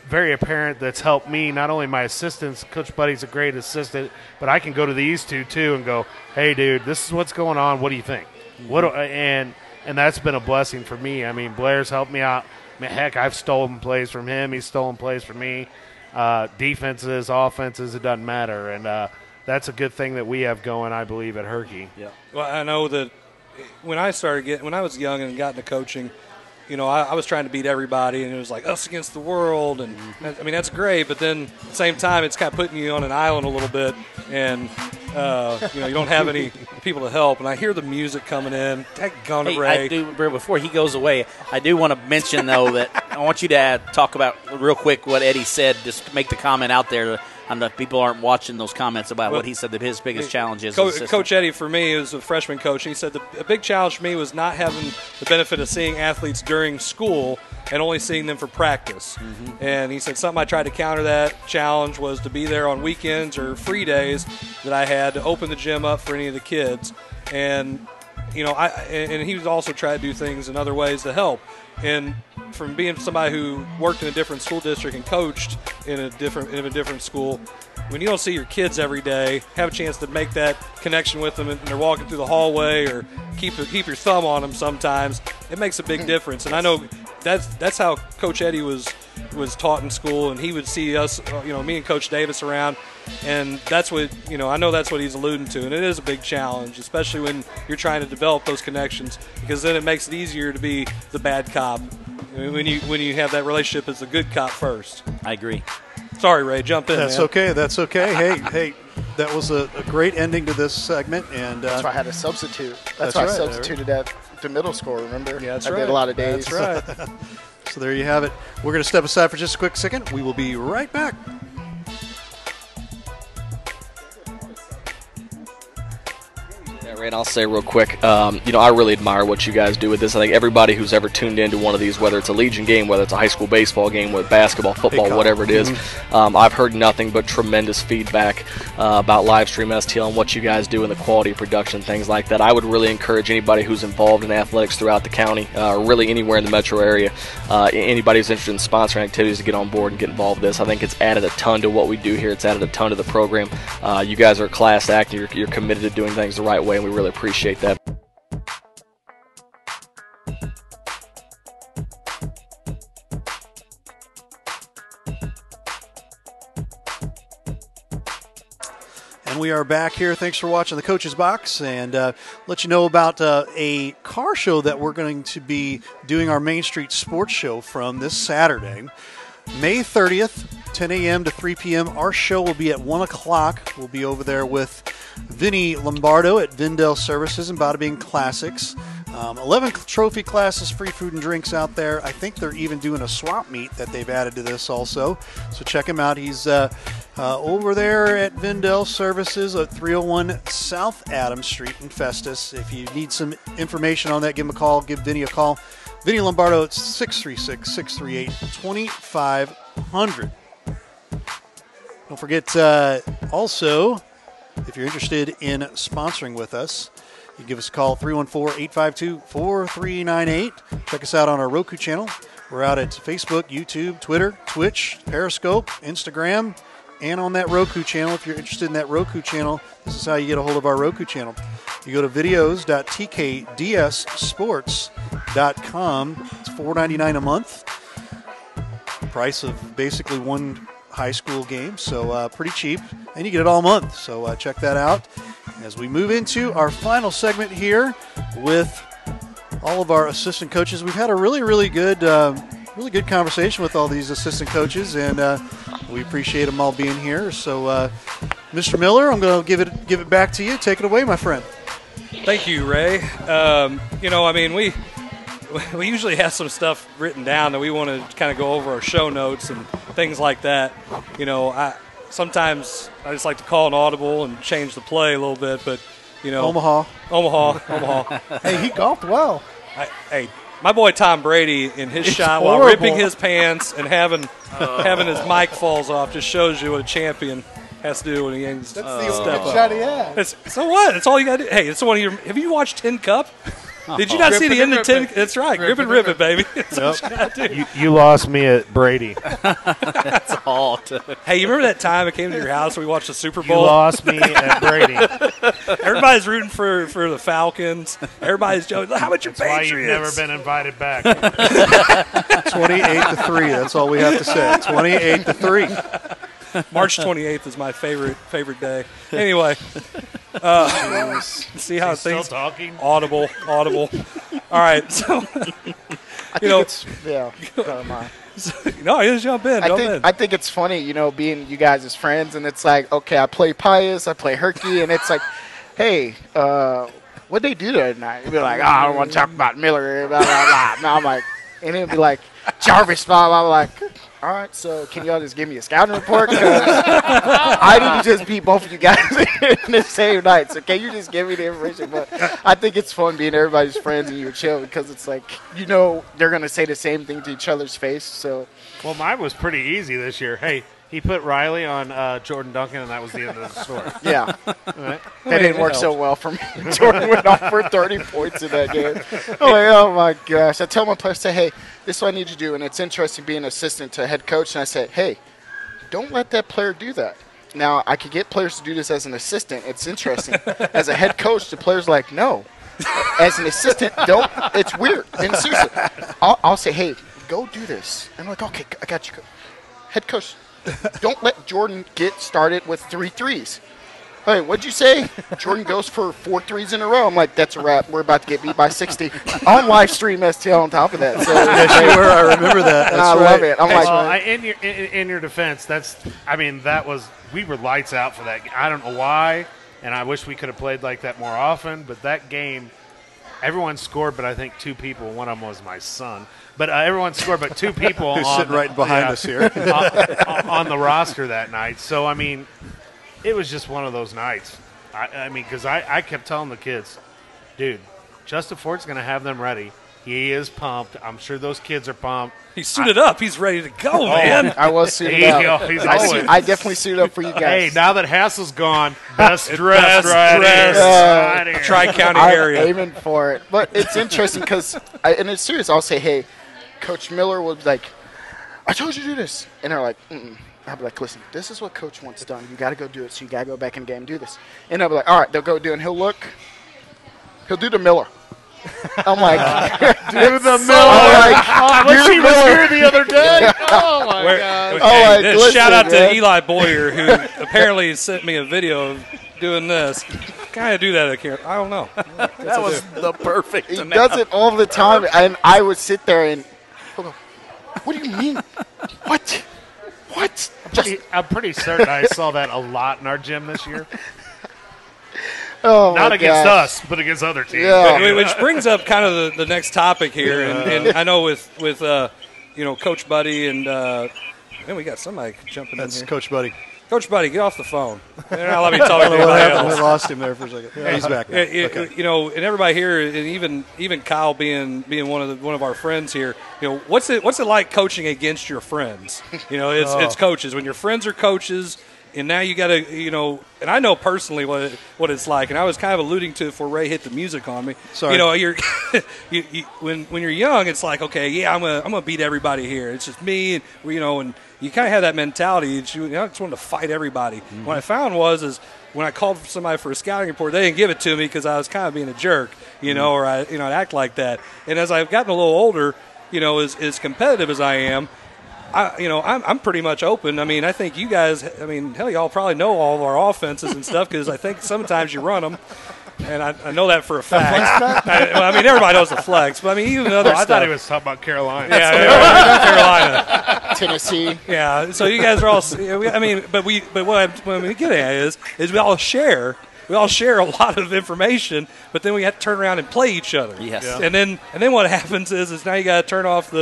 very apparent that's helped me, not only my assistants. Coach Budde's a great assistant, but I can go to these two too and go, hey, dude, this is what's going on. What do you think? Mm-hmm. And that's been a blessing for me. I mean, Blair's helped me out. I mean, heck, I've stolen plays from him. He's stolen plays from me. Defenses, offenses, it doesn't matter. And that's a good thing that we have going, I believe, at Herky. Yeah. Well, I know that when I was young and got into coaching, I was trying to beat everybody, and it was like us against the world. And I mean, that's great, but then at the same time, it's kind of putting you on an island a little bit, and you don't have any people to help. And I hear the music coming in. Hey, I do, before he goes away, I do want to mention though that I want you to talk about real quick what Eddie said. Just make the comment out there. I know people aren't watching those comments about what he said that his biggest challenge is. Coach Eddie, for me, is a freshman coach. He said a big challenge for me was not having the benefit of seeing athletes during school and only seeing them for practice. Mm-hmm. And he said something I tried to counter that challenge was to be there on weekends or free days that I had to open the gym up for any of the kids. And and he was also trying to do things in other ways to help. And from being somebody who worked in a different school district and coached in a different school, when you don't see your kids every day, have a chance to make that connection with them, and they're walking through the hallway, or keep your thumb on them sometimes, it makes a big difference. And I know that's how Coach Eddie was taught in school, and he would see us, me and Coach Davis around, and that's what, I know that's what he's alluding to, and it is a big challenge, especially when you're trying to develop those connections, because then it makes it easier to be the bad cop when you have that relationship as a good cop first. I agree. Sorry, Ray, jump in. That's man. okay. That's okay. Hey, that was a great ending to this segment, and That's why I had to substitute. That's That's why right. I substituted at the middle school, remember? Yeah, that's I right. did a lot of days. That's right. so there you have it. We're going to step aside for just a quick second. We will be right back. Ray, and I'll say real quick, I really admire what you guys do with this. I think everybody who's ever tuned into one of these, whether it's a Legion game, whether it's a high school baseball game, whether basketball, football, whatever it is, I've heard nothing but tremendous feedback about Livestream STL and what you guys do and the quality of production, things like that. I would really encourage anybody who's involved in athletics throughout the county, or really anywhere in the metro area, anybody who's interested in sponsoring activities to get on board and get involved in this. I think it's added a ton to what we do here. It's added a ton to the program. You guys are a class act. You're committed to doing things the right way, and we really appreciate that. And we are back here. Thanks for watching the Coach's Box, and let you know about a car show that we're going to be doing our Main Street Sports Show from this Saturday, May 30th, 10 a.m. to 3 p.m. Our show will be at 1 o'clock. We'll be over there with Vinny Lombardo at Vindel Services and Bada Bing Classics. 11 trophy classes, free food and drinks out there. I think they're even doing a swap meet that they've added to this also. So check him out. He's over there at Vindel Services at 301 South Adams Street in Festus. If you need some information on that, give him a call. Give Vinny a call. Vinny Lombardo at 636-638-2500. Don't forget also, if you're interested in sponsoring with us, you give us a call, 314-852-4398. Check us out on our Roku channel. We're out at Facebook, YouTube, Twitter, Twitch, Periscope, Instagram, and on that Roku channel. If you're interested in that Roku channel, this is how you get a hold of our Roku channel. You go to videos.tkdssports.com. It's $4.99 a month. Price of basically one high school game, so pretty cheap. And you get it all month, so check that out. As we move into our final segment here with all of our assistant coaches, we've had a really good conversation with all these assistant coaches, and we appreciate them all being here. So, Mr. Miller, I'm going to give it back to you. Take it away, my friend. Thank you, Ray. We usually have some stuff written down that we want to kind of go over our show notes and things like that. Sometimes I just like to call an audible and change the play a little bit, but Omaha. Hey, he golfed well. Hey, my boy Tom Brady in his shot while ripping his pants and having his mic falls off just shows you what a champion has to do when he aims. That's the only shot he had. So what? It's all you got to do. Hey, it's the one of your. Have you watched Tin Cup? Did you not see the end of 10? That's right. Grip and rip it, baby. That's what you gotta do. You lost me at Brady. That's all. Hey, you remember that time I came to your house and we watched the Super Bowl? You lost me at Brady. Everybody's rooting for the Falcons. Everybody's joking. How about your That's Patriots? why you've never been invited back. 28-3. That's all we have to say. 28-3. March 28th is my favorite day. Anyway, see how Still things talking? audible. All right, so No, you just jump in. I think it's funny, being you guys as friends, and it's like, okay, I play Pius, I play Herky, and it's like, hey, what'd they do the other night? You'd be like, I don't want to talk about Miller, blah, blah, blah. And I'm like, and it'd be like, Jarvis, blah, blah, blah. Like, all right, so can y'all just give me a scouting report? Because I didn't just beat both of you guys in the same night. So can you just give me the information? But I think it's fun being everybody's friends and you're chill because it's like, they're going to say the same thing to each other's face. So, Well, mine was pretty easy this year. Hey, he put Riley on Jordan Duncan, and that was the end of the story. yeah. Right? That didn't work so well for me. Jordan went off for 30 points in that game. I'm like, oh, my gosh. I tell my players, hey, this is what I need you to do. And it's interesting being an assistant to a head coach. And I said, hey, don't let that player do that. Now, I could get players to do this as an assistant. It's interesting. As a head coach, the player's like, no. As an assistant, don't. It's weird. And seriously, I'll say, hey, go do this. And I'm like, okay, I got you. Head coach, don't let Jordan get started with 3 threes. Hey, what'd you say? Jordan goes for 4 threes in a row. I'm like, that's a wrap. We're about to get beat by 60 on live stream STL on top of that. So yes, you were. I remember that. And I love it. I'm like, in your defense, we were lights out for that. I don't know why, and I wish we could have played like that more often. But that game, everyone scored, but I think 2 people. One of them was my son. But everyone scored, but 2 people who's sitting right behind us here on the roster that night. So I mean, it was just one of those nights. I mean, because I kept telling the kids, dude, Justin Ford's going to have them ready. He is pumped. I'm sure those kids are pumped. He's suited up. He's ready to go, man. I was suited up. I definitely suited up for you guys. Hey, now that Hassel's gone, best dressed right here. Tri-County area. I'm aiming for it. But it's interesting because, and it's serious, I'll say, hey, Coach Miller was like, I told you to do this. And they're like, I'll be like, listen, this is what Coach wants done. You got to go do it, so you got to go back in the game and do this. And I'll be like, all right, they'll go do it. And he'll do the Miller. I'm like, do the Miller. She was here the other day. Oh, my God. Hey, shout out to Eli Boyer, who apparently sent me a video of doing this. Kind of do that at camp. I don't know. That was the perfect He does it all the time. And I would sit there and go, what do you mean? What? I'm pretty certain I saw that a lot in our gym this year. Oh, not against us, but against other teams. Yeah. Which brings up kind of the next topic here, and I know with Coach Budde and man, we got somebody jumping in here. That's Coach Budde. Coach Budde, get off the phone. They're not letting me talk to anybody else. We lost him there for a second. Yeah, he's back now. Okay. And everybody here, and even Kyle being one of our friends here, what's it like coaching against your friends? It's coaches. When your friends are coaches, and now you got to, and I know personally what it's like, and I was kind of alluding to it before Ray hit the music on me. Sorry. You're when you're young, it's like, okay, yeah, I'm gonna beat everybody here. It's just me, and and you kind of have that mentality. I just wanted to fight everybody. Mm-hmm. What I found was when I called somebody for a scouting report, they didn't give it to me because I was kind of being a jerk, or I'd act like that. And as I've gotten a little older, as competitive as I am, I'm pretty much open. I mean, I think you guys, hell, y'all probably know all of our offenses and stuff because I think sometimes you run them. And I know that for a fact. Everybody knows the flex, but even other stuff. I thought he was talking about Carolina. Yeah, Carolina, Tennessee. Yeah, so you guys are all. But what we get at is we all share. We all share a lot of information, but then we have to turn around and play each other. Yes. Yeah. And then what happens is now you got to turn off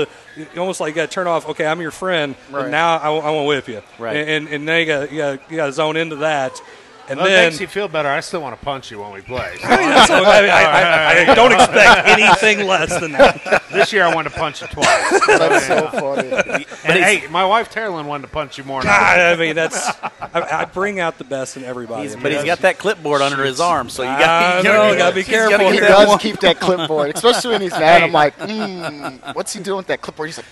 almost like you got to turn off. Okay, I'm your friend, right. And now I want to whip you. Right. And now you got to zone into that. And well, then it makes you feel better. I still want to punch you when we play. I don't expect anything less than that. This year I wanted to punch you twice. That's so funny. And hey, my wife Terlin wanted to punch you more. I bring out the best in everybody. But he's got that clipboard under his arm, so you got to be careful. He does keep that clipboard, especially when he's mad. I'm like, what's he doing with that clipboard? He's like,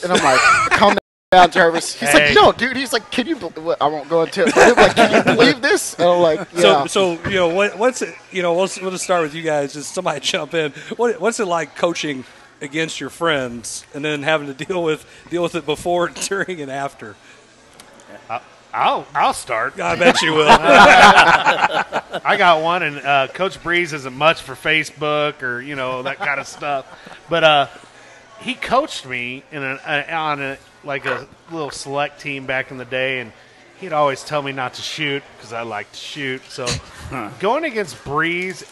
and I'm like, calm down, Jarvis. He's like, no, dude. He's like, can you? I won't go into it. But he's like, can you believe this? And I'm like, yeah. So what's it? We'll just start with you guys. Just somebody jump in. What's it like coaching against your friends and then having to deal with it before, during, and after? I'll start. I bet you will. I got one, and Coach Breeze isn't much for Facebook or that kind of stuff, but he coached me on a little select team back in the day, and he'd always tell me not to shoot because I like to shoot. So going against Breeze,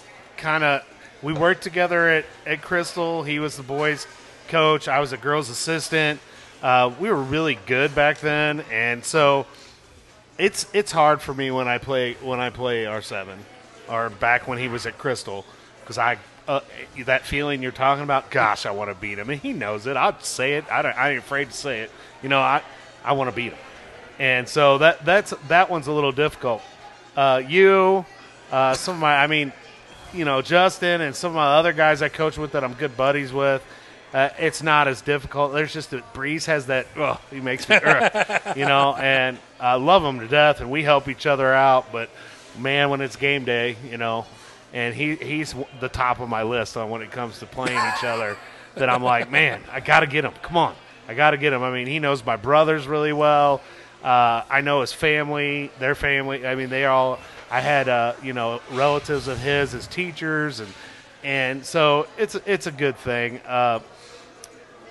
we worked together at Crystal. He was the boys' coach. I was a girls' assistant. We were really good back then, and so it's hard for me when I play R7 or back when he was at Crystal because that feeling you're talking about. Gosh, I want to beat him, and he knows it. I'll say it. I ain't afraid to say it. I want to beat him, and so that one's a little difficult. Some of my, Justin and some of my other guys I coach with that I'm good buddies with. It's not as difficult. There's just that Breeze has that. He makes me, and I love him to death, and we help each other out. But man, when it's game day, and he's the top of my list on when it comes to playing each other. That I'm like, man, I got to get him. Come on, I got to get him. He knows my brothers really well. I know his family, their family. They all I had relatives of his as teachers, and so it's a good thing.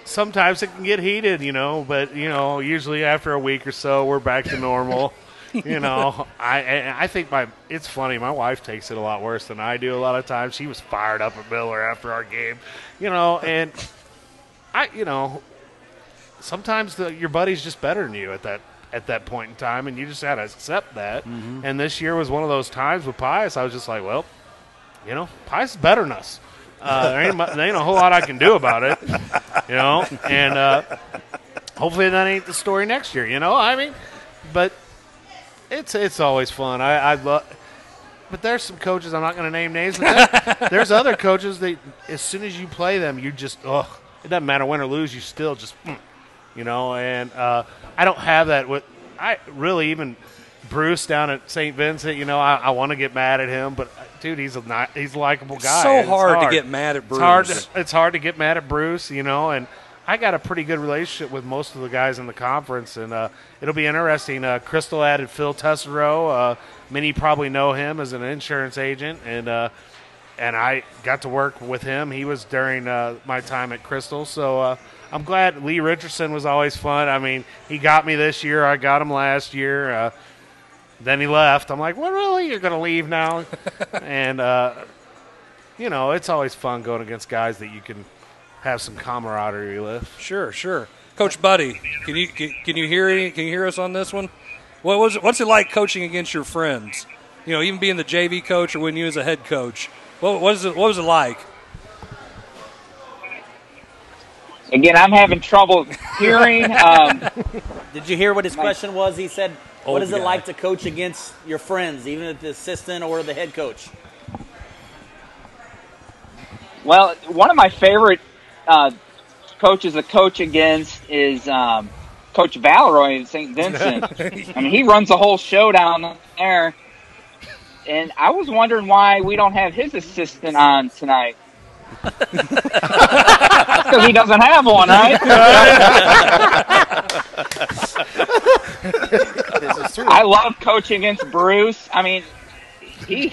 Sometimes it can get heated, but usually after a week or so we're back to normal. I think it's funny. My wife takes it a lot worse than I do. A lot of times she was fired up at Miller after our game, and sometimes your buddy's just better than you at that point in time, and you just got to accept that. Mm-hmm. And this year was one of those times with Pius. I was just like, well, Pius is better than us. There ain't a whole lot I can do about it, and hopefully that ain't the story next year, but it's always fun. I love, but there's some coaches, I'm not going to name names, but there's other coaches that as soon as you play them, you just, it doesn't matter win or lose, you still just, and I don't have that even Bruce down at St. Vincent, I want to get mad at him, but dude, he's a likable guy. So hard to get mad at Bruce. It's hard to get mad at Bruce, and I got a pretty good relationship with most of the guys in the conference, and it'll be interesting. Crystal added Phil Tessero. Many probably know him as an insurance agent, and I got to work with him. He was during my time at Crystal, so I'm glad. Lee Richardson was always fun. I mean, he got me this year. I got him last year. Then he left. I'm like, well, really? You're going to leave now? And, it's always fun going against guys that you can have some camaraderie with. Sure. Coach Budde, can you hear us on this one? What's it like coaching against your friends? Even being the JV coach or when you was a head coach. What was it like? Again, I'm having trouble hearing. Did you hear what his question was? He said, what is it like to coach against your friends, even if the assistant or the head coach? Well, one of my favorite coaches to coach against is Coach Valeroy in St. Vincent. I mean, he runs the whole show down there. And I was wondering why we don't have his assistant on tonight. Because he doesn't have one, right? I love coaching against Bruce. I mean, he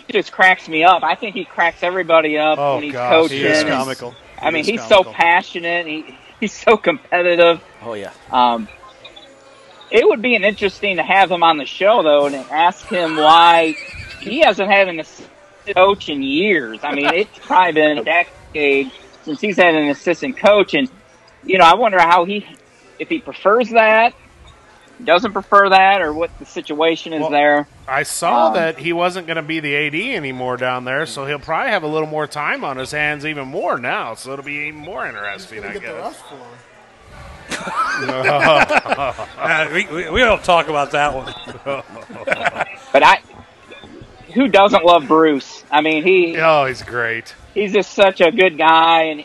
just cracks me up. I think he cracks everybody up when he's coaching. He is comical. I mean, he's so passionate. He's so competitive. Oh, yeah. It would be interesting to have him on the show, though, and ask him why he hasn't had an assistant coach in years. I mean, it's probably been a decade since he's had an assistant coach, and I wonder if he prefers that, doesn't prefer that, or what the situation is there. I saw that he wasn't going to be the AD anymore down there, so he'll probably have a little more time on his hands even more now, so it'll be even more interesting, I guess. We don't talk about that one. But who doesn't love Bruce? I mean, he's great. He's just such a good guy, and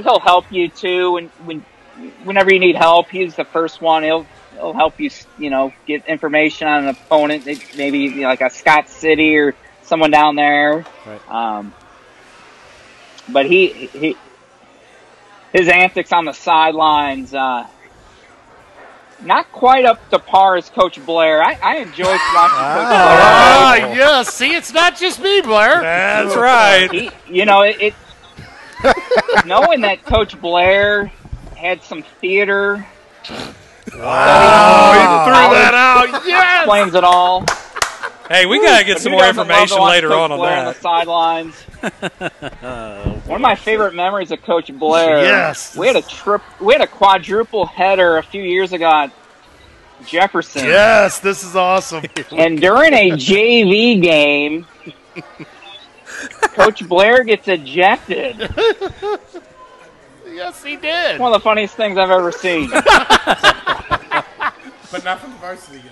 he'll help you too. Whenever you need help, he's the first one. He'll help you, get information on an opponent, maybe like a Scott City or someone down there. Right. But his antics on the sidelines, not quite up to par as Coach Blair. I enjoyed watching Coach Blair. Yeah. See, it's not just me, Blair. That's right. Knowing that Coach Blair had some theater. Wow, he threw that out. Yes. Explains it all. Hey, we got to get some more information later on Blair that. On the sidelines. One of my favorite memories of Coach Blair. Yes. We had a quadruple header a few years ago at Jefferson. Yes, this is awesome. And during a JV game, Coach Blair gets ejected. Yes, he did. One of the funniest things I've ever seen. But not from the varsity game.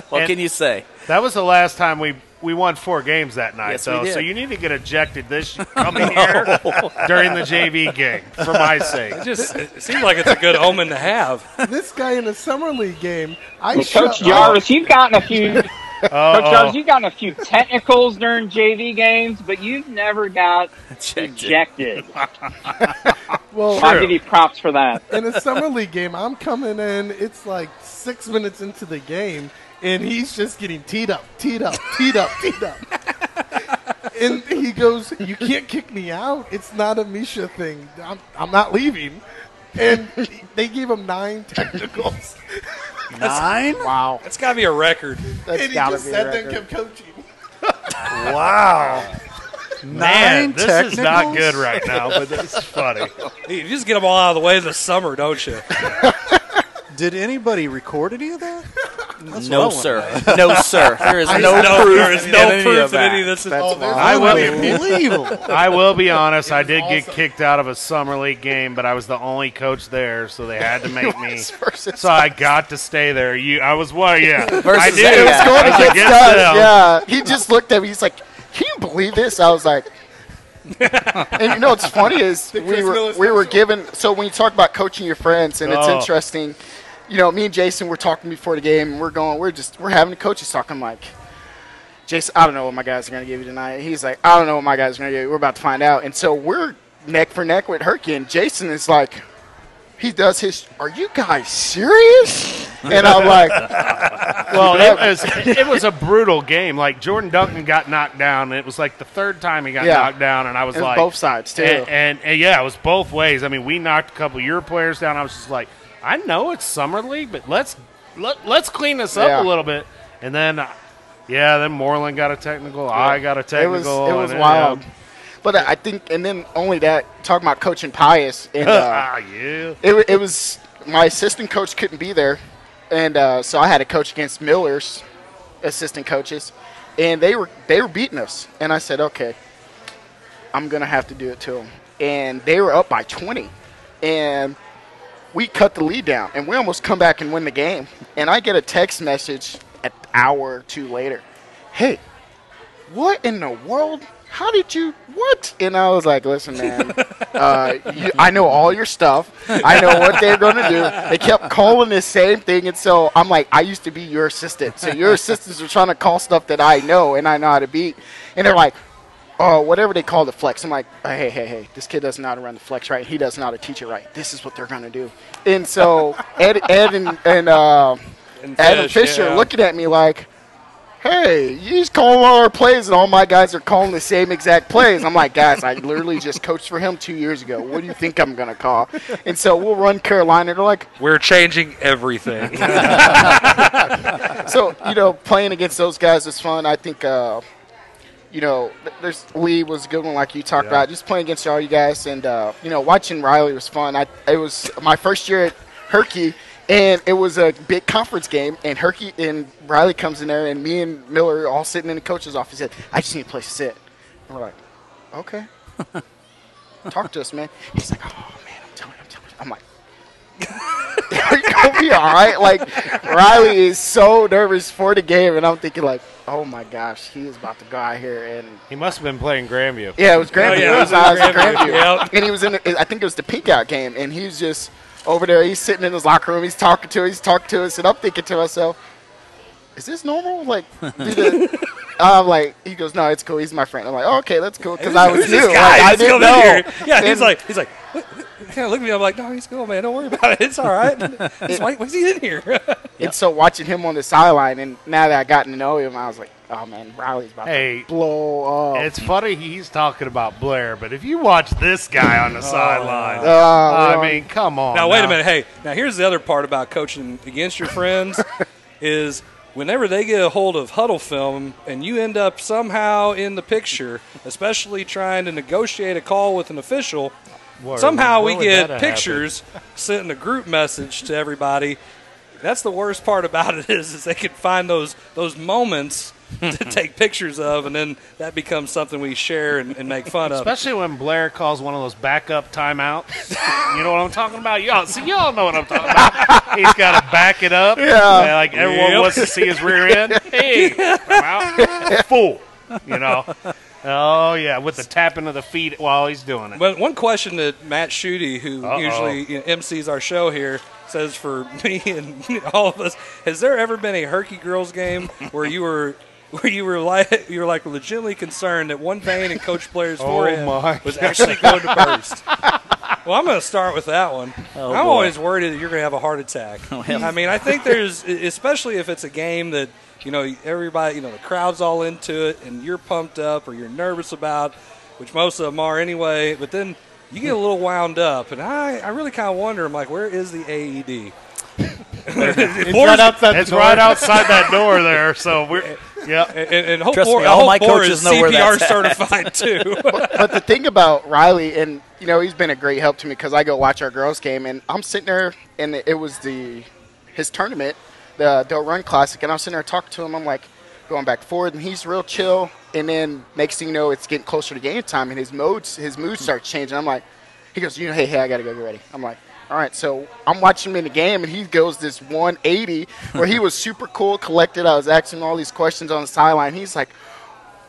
What can you say? That was the last time we won 4 games that night. Yes, we did. So you need to get ejected coming here during the JV game, for my sake. It seems like it's a good omen to have. This guy in the summer league game, Coach Jarvis, you've gotten a few. Coach Jarvis, you've gotten a few technicals during JV games, but you've never got ejected. Well, I'll give you props for that. In a summer league game, I'm coming in. It's like 6 minutes into the game, and he's just getting teed up, teed up, teed up, teed up. And he goes, "You can't kick me out. It's not a Misha thing. I'm not leaving." And they gave him 9 technicals. 9? Wow. That's got to be a record. And he just sat there and kept coaching. Wow. Man, 9 this technicals? is not good right now, but it's funny. You just get them all out of the way in the summer, don't you? Did anybody record any of that? That's No, what I sir. wanna know. No, sir. There is no There is proof. no in proof of that any of that. this is. I will Unbelievable. I will be honest. I did awesome. get kicked out of a summer league game, but I was the only coach there, so they had to make me. Versus So I got to stay there. I was what? Yeah, I Versus did. It was Yeah. going I was against against us. them. Yeah. He just looked at me. He's like, "Can you believe this?" I was like, and you know what's funny is we were given. So when you talk about coaching your friends, and it's Oh. interesting. You know, me and Jason were talking before the game, and we're having a coaches talk. I'm like, "Jason, I don't know what my guys are going to give you tonight." He's like, "I don't know what my guys are going to give you. We're about to find out." And so we're neck for neck with Herky, and Jason is like, he does his, "Are you guys serious?" And I'm like, Well, it was a brutal game. Like Jordan Duncan got knocked down, and it was like the third time he got Yeah. knocked down, and I was it was like, both sides too. and yeah, it was both ways. I mean, we knocked a couple of your players down. I was just like, I know it's summer league, but let's clean this up Yeah. a little bit. And then, then Moreland got a technical. I got a technical. It was and then, wild. But I think, and then only that, talking about coaching Pius, and yeah. it was my assistant coach couldn't be there, and so I had to coach against Miller's assistant coaches, and they were beating us, and I said, okay, I'm gonna have to do it to them, and they were up by 20, and we cut the lead down, and we almost come back and win the game, and I get a text message an hour or two later, "Hey, what in the world? How did you, what?" And I was like, "Listen, man, I know all your stuff. I know what they're going to do." They kept calling the same thing. And so I'm like, "I used to be your assistant. So your assistants are trying to call stuff that I know and I know how to beat." And they're like, "Oh, whatever they call the flex." I'm like, hey, this kid doesn't know how to run the flex right. He doesn't know how to teach it right. This is what they're going to do. And so Ed and Adam Fisher looking at me like, "Hey, you just calling all our plays, and all my guys are calling the same exact plays." I'm like, "Guys, I literally just coached for him 2 years ago. What do you think I'm going to call?" And so we'll run Carolina. They're like, We're changing everything. so, playing against those guys is fun. I think, there's Lee was a good one like you talked about. Just playing against all you guys, and, watching Riley was fun. It was my first year at Herky. And it was a big conference game, and Herky and Riley comes in there, and me and Miller are all sitting in the coach's office. He said, "I just need a place to sit." And we're like, "Okay." "Talk to us, man." He's like, "Oh, man, I'm telling you. I'm like, "Are you going to be all right?" Like, Riley is so nervous for the game, and I'm thinking, like, "Oh, my gosh, he is about to go out here." And He must have been playing Grandview. yeah, it was Grandview. yeah, It was Grandview. Yep. And he was I think it was the pink out game, and he was just over there. He's sitting in his locker room. He's talking to us, and I'm thinking to myself, "Is this normal?" Like, I'm like, he goes, "No, it's cool. He's my friend." I'm like, "Oh, okay, that's cool," because I was Who's new. this guy? Like, I Let's didn't come in know. here. Yeah, And he's like, kind of look at me. I'm like, "No, he's cool, man. Don't worry about it. It's all right." Why's he in here? And so watching him on the sideline, and now that I gotten to know him, I was like, "Oh man, Riley's about to blow up." It's funny he's talking about Blair, but if you watch this guy on the sideline, I mean, come on. Now, wait a minute. Hey, now here's the other part about coaching against your friends is whenever they get a hold of huddle film and you end up somehow in the picture, especially trying to negotiate a call with an official, somehow we get pictures sent in a group message to everybody. That's the worst part about it is they can find those moments to take pictures of, and then that becomes something we share and make fun of. Especially when Blair calls one of those backup timeouts. You know what I'm talking about? Y'all know what I'm talking about. He's got to back it up. Yeah. Like everyone wants to see his rear end. Hey, timeout. Fool. Oh, yeah, with the tapping of the feet while he's doing it. But one question that Matt Schutte, who usually MCs our show here, says for me and all of us, has there ever been a Herky girls game where you were legitimately concerned that one vein in Coach Blair's forehead was actually going to burst? Well, I'm going to start with that one. Oh, I'm boy. always worried that you're going to have a heart attack. I mean, I think there's, especially if it's a game that, everybody, the crowd's all into it and you're pumped up or you're nervous about, which most of them are anyway, but then you get a little wound up. And I really kind of wonder, I'm like, where is the AED? It's right outside that door there. So we're and hope Trust me, I all hope my Borror coaches is know where CPR that's at. certified too. But the thing about Riley, and he's been a great help to me because I go watch our girls game, and I'm sitting there, and it was his tournament, the Del Run Classic, and I'm sitting there talking to him. I'm like going back and forth, and he's real chill. And then next thing you know, it's getting closer to game time, and his mood starts changing. I'm like, he goes, hey, I got to go get ready. I'm like, all right, so I'm watching him in the game, and he goes this 180 where he was super cool, collected. I was asking him all these questions on the sideline. He's like,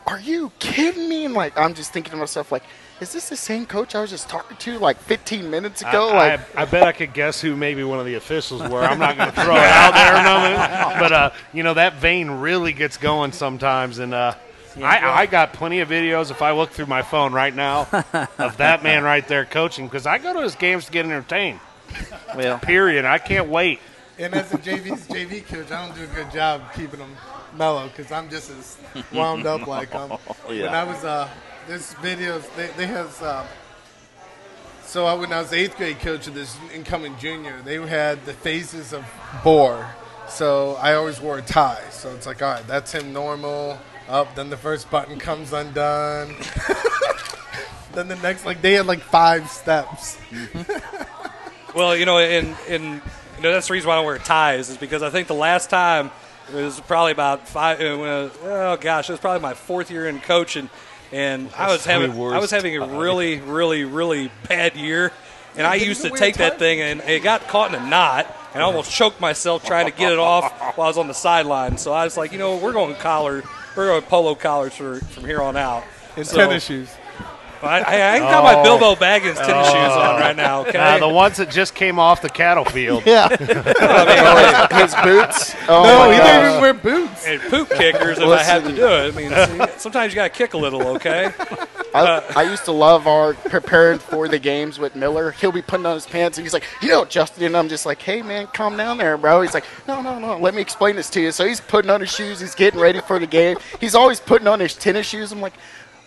are you kidding me? And, like, I'm just thinking to myself, like, is this the same coach I was just talking to, like, 15 minutes ago? I bet I could guess who maybe one of the officials were. I'm not going to throw it out there or nothing. But, that vein really gets going sometimes. And I got plenty of videos, if I look through my phone right now, of that man right there coaching, because I go to his games to get entertained. Well, period. I can't wait. And as a JV coach, I don't do a good job keeping them mellow because I'm just as wound up like them. Yeah. When I was there's videos they has when I was the 8th grade coach of this incoming junior, they had the phases of Borror. So I always wore a tie. So it's like, all right, that's him normal. Up, then the first button comes undone. Then the next, they had 5 steps. Well, and that's the reason why I don't wear ties is because I think the last time it was probably about 5. It was probably my 4th year in coaching, and I was having a really, really, really bad year, and I used to take that thing and it got caught in a knot, and I almost choked myself trying to get it off while I was on the sideline. So I was like, we're going polo collars from here on out. And tennis shoes. I ain't got my Bilbo Baggins tennis shoes on right now, okay? The ones that just came off the cattle field. Yeah. His boots. No, he didn't even wear boots. And poop kickers if I had to do it. I mean, sometimes you got to kick a little, okay? I used to love our preparing for the games with Miller. He'll be putting on his pants, and he's like, Justin, and I'm just like, hey, man, calm down there, bro. He's like, no, let me explain this to you. So he's putting on his shoes. He's getting ready for the game. He's always putting on his tennis shoes. I'm like,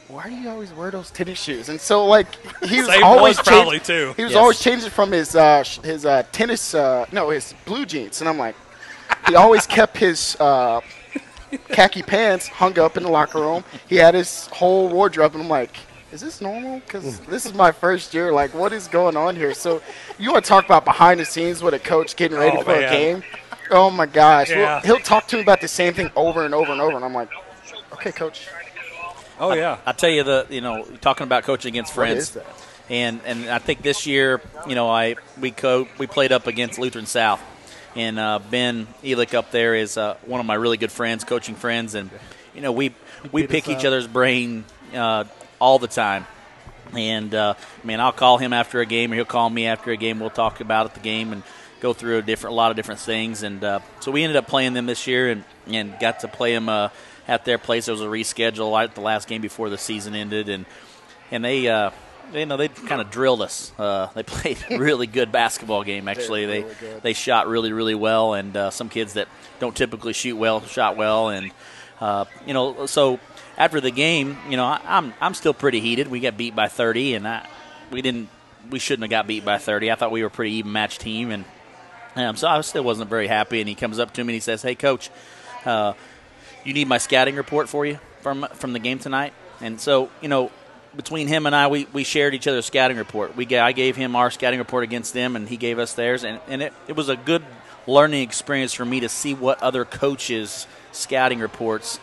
why do you always wear those tennis shoes? And so, he was always probably too. He was always changing from his tennis, his blue jeans. And I'm like, he always kept his khaki pants hung up in the locker room. He had his whole wardrobe, and I'm like, is this normal? Because this is my first year. Like, what is going on here? So you want to talk about behind the scenes with a coach getting ready for a game? Oh, my gosh. Yeah. He'll talk to me about the same thing over and over and over, and I'm like, okay, coach. Oh, yeah. I tell you, talking about coaching against friends. What is that? And I think this year, we played up against Lutheran South. And Ben Elick up there is one of my really good friends, coaching friends. And, we pick each other's brain all the time. And, I'll call him after a game or he'll call me after a game. We'll talk about the game and go through a lot of different things. And so we ended up playing them this year and got to play them at their place. There was a reschedule at the last game before the season ended, and they kind of drilled us. They played a really good basketball game. Actually, they shot really, really well, and some kids that don't typically shoot well shot well, and so after the game, I'm still pretty heated. We got beat by 30, and we shouldn't have got beat by 30. I thought we were a pretty even match team, and so I still wasn't very happy. And he comes up to me and he says, "Hey, Coach, you need my scouting report for you from the game tonight?" And so, between him and I, we shared each other's scouting report. I gave him our scouting report against them, and he gave us theirs. And it was a good learning experience for me to see what other coaches' scouting reports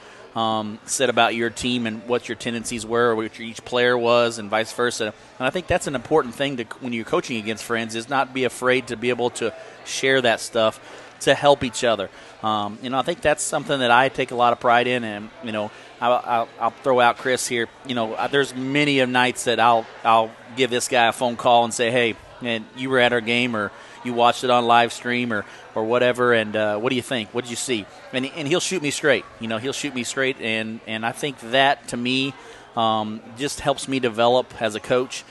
said about your team and what your tendencies were, or what each player was, and vice versa. And I think that's an important thing when you're coaching against friends, is not be afraid to be able to share that stuff to help each other. I think that's something that I take a lot of pride in, and I'll throw out Chris here. There's many of nights that I'll give this guy a phone call and say, "Hey, man, you were at our game, or you watched it on Livestream, or whatever, and what do you think? What did you see?" And he'll shoot me straight. He'll shoot me straight, and I think that to me just helps me develop as a coach.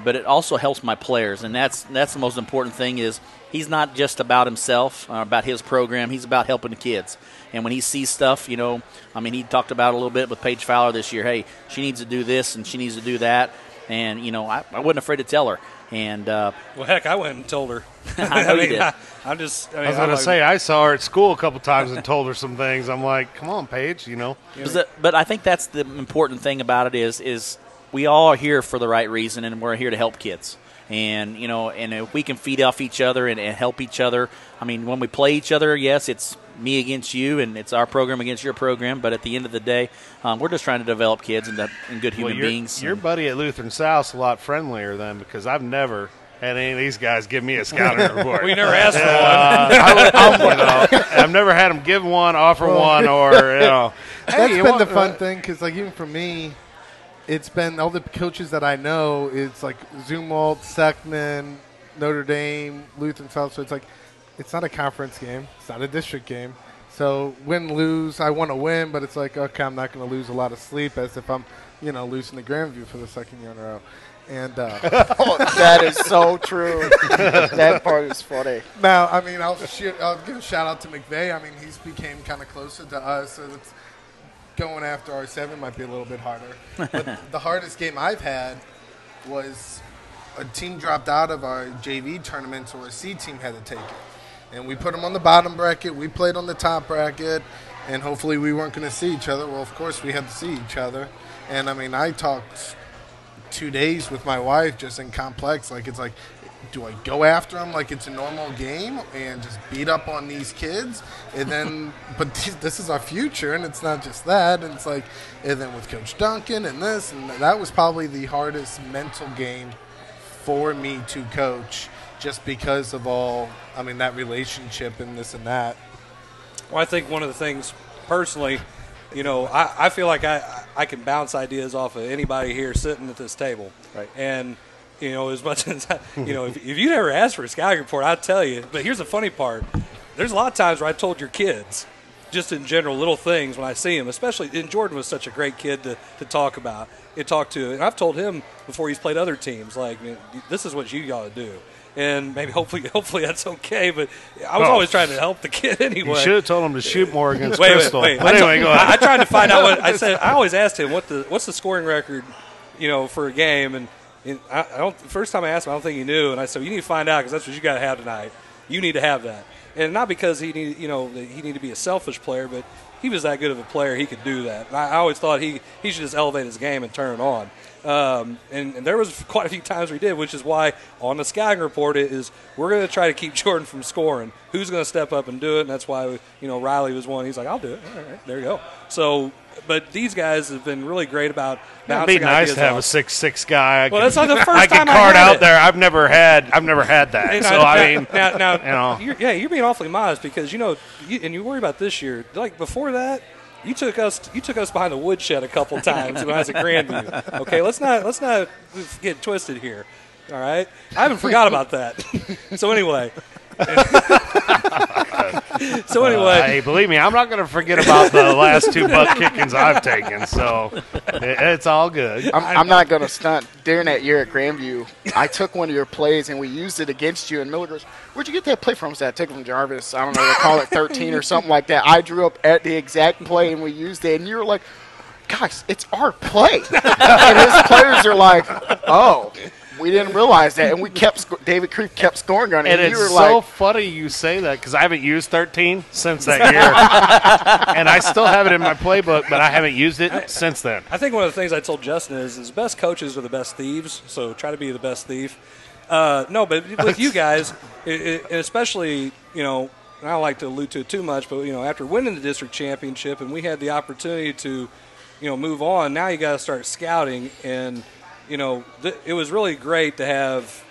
but it also helps my players, and that's the most important thing. Is he's not just about himself, about his program. He's about helping the kids. And when he sees stuff, he talked about it a little bit with Paige Fowler this year. Hey, she needs to do this and she needs to do that. And, I wasn't afraid to tell her. And well, heck, I went and told her. I know you did. I was going to say, I saw her at school a couple times and told her some things. I'm like, come on, Paige, But I think that's the important thing about it is we all are here for the right reason, and we're here to help kids. And, and if we can feed off each other and help each other. I mean, when we play each other, yes, it's me against you, and it's our program against your program. But at the end of the day, we're just trying to develop kids and good human beings. Your buddy at Lutheran South's a lot friendlier then, because I've never had any of these guys give me a scouting report. We never asked for one. I've never had them give one, offer one, or, That's been the fun thing, because, even for me, it's been all the coaches that I know. It's like Zumwalt, Seckman, Notre Dame, Lutheran South. So it's not a conference game. It's not a district game. So win, lose, I want to win, but it's like, okay, I'm not going to lose a lot of sleep as if I'm, losing to Grandview for the second year in a row. And that is so true. That part is funny. Now, I'll give a shout out to McVeigh. He's became kind of closer to us. So it's going after R7 might be a little bit harder. But the hardest game I've had was a team dropped out of our JV tournament, so our C team had to take it. And we put them on the bottom bracket. We played on the top bracket, and hopefully we weren't going to see each other. Well, of course we had to see each other. And, I talked 2 days with my wife just in complex. Do I go after them like it's a normal game and just beat up on these kids? And then, but this is our future, and it's not just that. And it's and then with Coach Duncan and this, and that was probably the hardest mental game for me to coach, just because of all, that relationship and this and that. Well, I think one of the things, personally, I feel like I can bounce ideas off of anybody here sitting at this table. Right. And, as much as, if you never asked for a scouting report, I'd tell you. But here's the funny part. There's a lot of times where I told your kids, just in general, little things when I see them, especially, and Jordan was such a great kid to talk about, talk to. And I've told him before he's played other teams, this is what you got to do. And maybe hopefully that's okay, but I was always trying to help the kid anyway. You should have told him to shoot more against Crystal. Wait. But anyway, go ahead. I tried to find out what I said. I always asked him what's the scoring record, for a game, and the first time I asked him, I don't think he knew, and I said, you need to find out because that's what you got to have tonight. You need to have that, and not because he needed to be a selfish player, but he was that good of a player, he could do that. And I always thought he should just elevate his game and turn it on. And there was quite a few times we did, which is why on the scouting report we're going to try to keep Jordan from scoring. Who's going to step up and do it? And that's why Riley was one. He's like, I'll do it. All right, there you go. So, but these guys have been really great about bouncing. It'd be nice to have off. a 6'6" guy. That's not the first I time can card out it. there. I've never had that. And now you're being awfully modest because and you worry about this year. Before that. You took us behind the woodshed a couple times when I was at Grandview. Okay, let's not get twisted here. All right, I haven't forgot about that. So anyway, hey, believe me, I'm not going to forget about the last 2 butt kickings I've taken. So it's all good. I'm not going to stunt. During that year at Grandview, I took one of your plays and we used it against you. And Miller goes, "Where'd you get that play from?" I said, "I took it from Jarvis. I don't know. They call it 13 or something like that." I drew up at the exact play and we used it. And you were like, "Guys, it's our play." And his players are like, "Oh." We didn't realize that, and David Creep kept scoring on it. And it's so funny you say that because I haven't used 13 since that year, and I still have it in my playbook, but I haven't used it since then. I think one of the things I told Justin is best coaches are the best thieves, so try to be the best thief. No, but with you guys, especially, I don't like to allude to it too much, but, after winning the district championship and we had the opportunity to, move on, now you got to start scouting and – it was really great to have,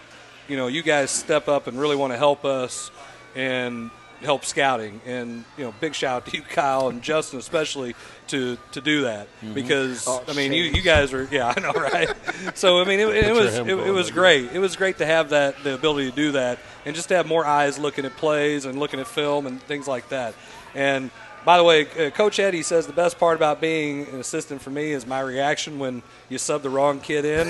you guys step up and really want to help us and help scouting. And, big shout out to you, Kyle, and Justin especially to do that because, you guys are, I know, right? So, it was great. It was great to have the ability to do that. and just to have more eyes looking at plays and looking at film and things like that. And by the way, Coach Eddie says the best part about being an assistant for me is my reaction when you sub the wrong kid in.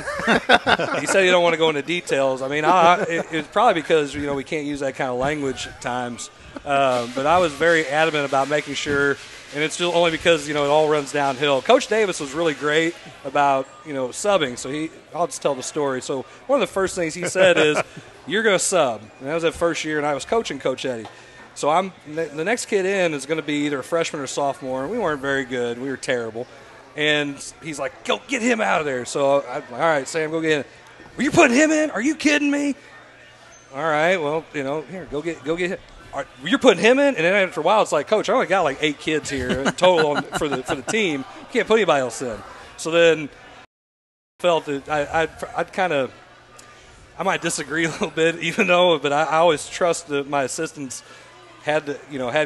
He said he don't want to go into details. I mean, it's probably because, we can't use that kind of language at times. But I was very adamant about making sure, and it's still only because, it all runs downhill. Coach Davis was really great about, subbing. So I'll just tell the story. So one of the first things he said is, you're going to sub. And that was that first year, and I was coaching Coach Eddie. So the next kid in is going to be either a freshman or sophomore, and we weren't very good. We were terrible. And he's like, go get him out of there. So I'm like, all right, Sam, go get him. Were you putting him in? Are you kidding me? All right, well, here, go get him. You're putting him in? And then after a while, it's like, Coach, I only got like 8 kids here in total for the team. You can't put anybody else in. So then I felt that I might disagree a little bit, but I always trust that my assistants had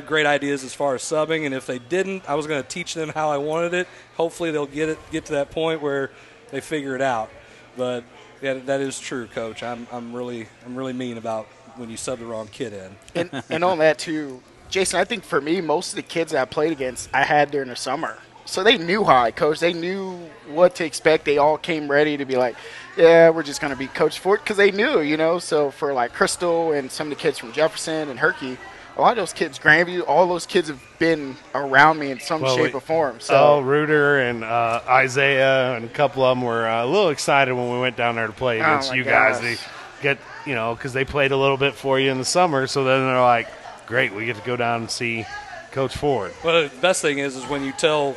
great ideas as far as subbing, and if they didn't, I was going to teach them how I wanted it. Hopefully, they'll get to that point where they figure it out. But yeah, that is true, Coach. I'm really mean about when you sub the wrong kid in. And on that too, Jason, I think for me, most of the kids that I played against, I had during the summer, so they knew how I coached. They knew what to expect. They all came ready to be like, yeah, we're just going to be coached for it because they knew, So for like Crystal and some of the kids from Jefferson and Herky, a lot of those kids, Grandview, all those kids have been around me in some shape or form. So Reuter and Isaiah and a couple of them were a little excited when we went down there to play against you guys. They get, because they played a little bit for you in the summer. So then they're like, great, we get to go down and see Coach Ford. Well, the best thing is when you tell,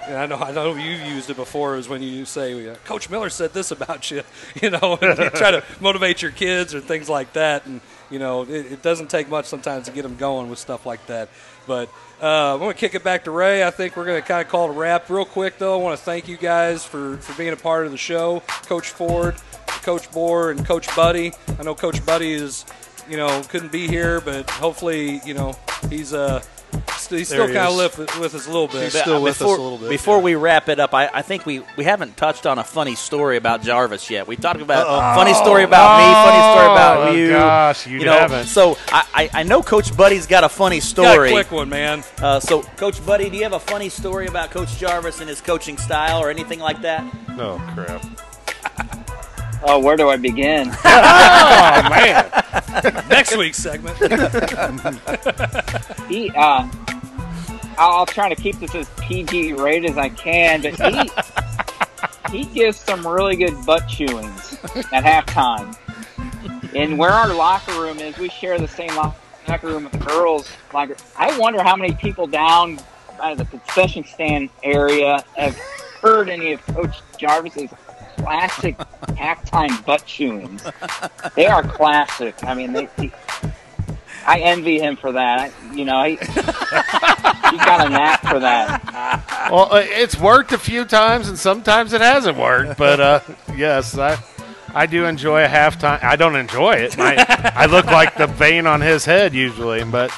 and I know you've used it before, is when you say, Coach Miller said this about you, and you try to motivate your kids or things like that. And, it doesn't take much sometimes to get them going with stuff like that. But I'm going to kick it back to Ray. I think we're going to kind of call it a wrap. Real quick, though, I want to thank you guys for being a part of the show. Coach Ford, Coach Borror, and Coach Budde. I know Coach Budde is, couldn't be here, but hopefully, he's still kind of with us a little bit. He's still with us a little bit. Before we wrap it up, I think we haven't touched on a funny story about Jarvis yet. We talked about funny story about me, funny story about you. Oh, gosh, you haven't. So I know Coach Budde's got a funny story. Got a quick one, man. So, Coach Budde, do you have a funny story about Coach Jarvis and his coaching style or anything like that? Oh, crap. Oh, where do I begin? Oh, man. Next week's segment. I'll try to keep this as PG rated as I can, but he gives some really good butt chewings at halftime. And where our locker room is, we share the same locker room with the girls. I wonder how many people down by the concession stand area have heard any of Coach Jarvis's classic halftime butt chewings. They are classic. I mean, I envy him for that. He's got a knack for that. Well, it's worked a few times, and sometimes it hasn't worked. But, yes, I do enjoy a halftime. I don't enjoy it. I look like the vein on his head usually. But,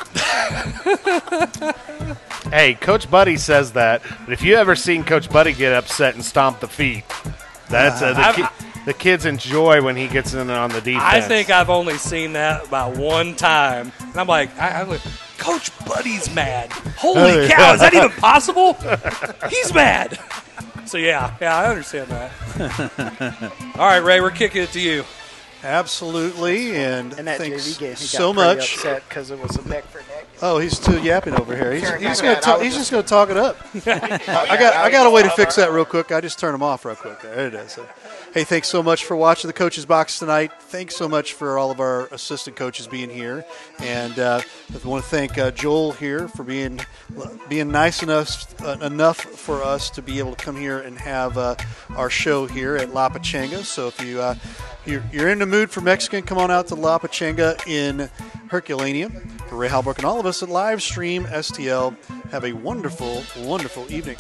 hey, Coach Budde says that. But if you ever seen Coach Budde get upset and stomp the feet, that's the kids enjoy when he gets in on the defense. I think I've only seen that about one time. And I'm like, Coach Budde's mad. Holy cow, is that even possible? He's mad. So, yeah, I understand that. All right, Ray, we're kicking it to you. Absolutely, and that thanks JV game, he so got much. upset because it was a neck for neck. Oh, he's still yapping over here. He's just going to talk it up. I got a way to fix that real quick. I just turned him off real quick. There it is. Hey, thanks so much for watching the Coach's Box tonight. Thanks so much for all of our assistant coaches being here, and I want to thank Joel here for being nice enough for us to be able to come here and have our show here at La Pachanga. So if you're in the mood for Mexican, come on out to La Pachanga in Herculaneum. For Ray Halbrook and all of us at Livestream STL, have a wonderful, wonderful evening.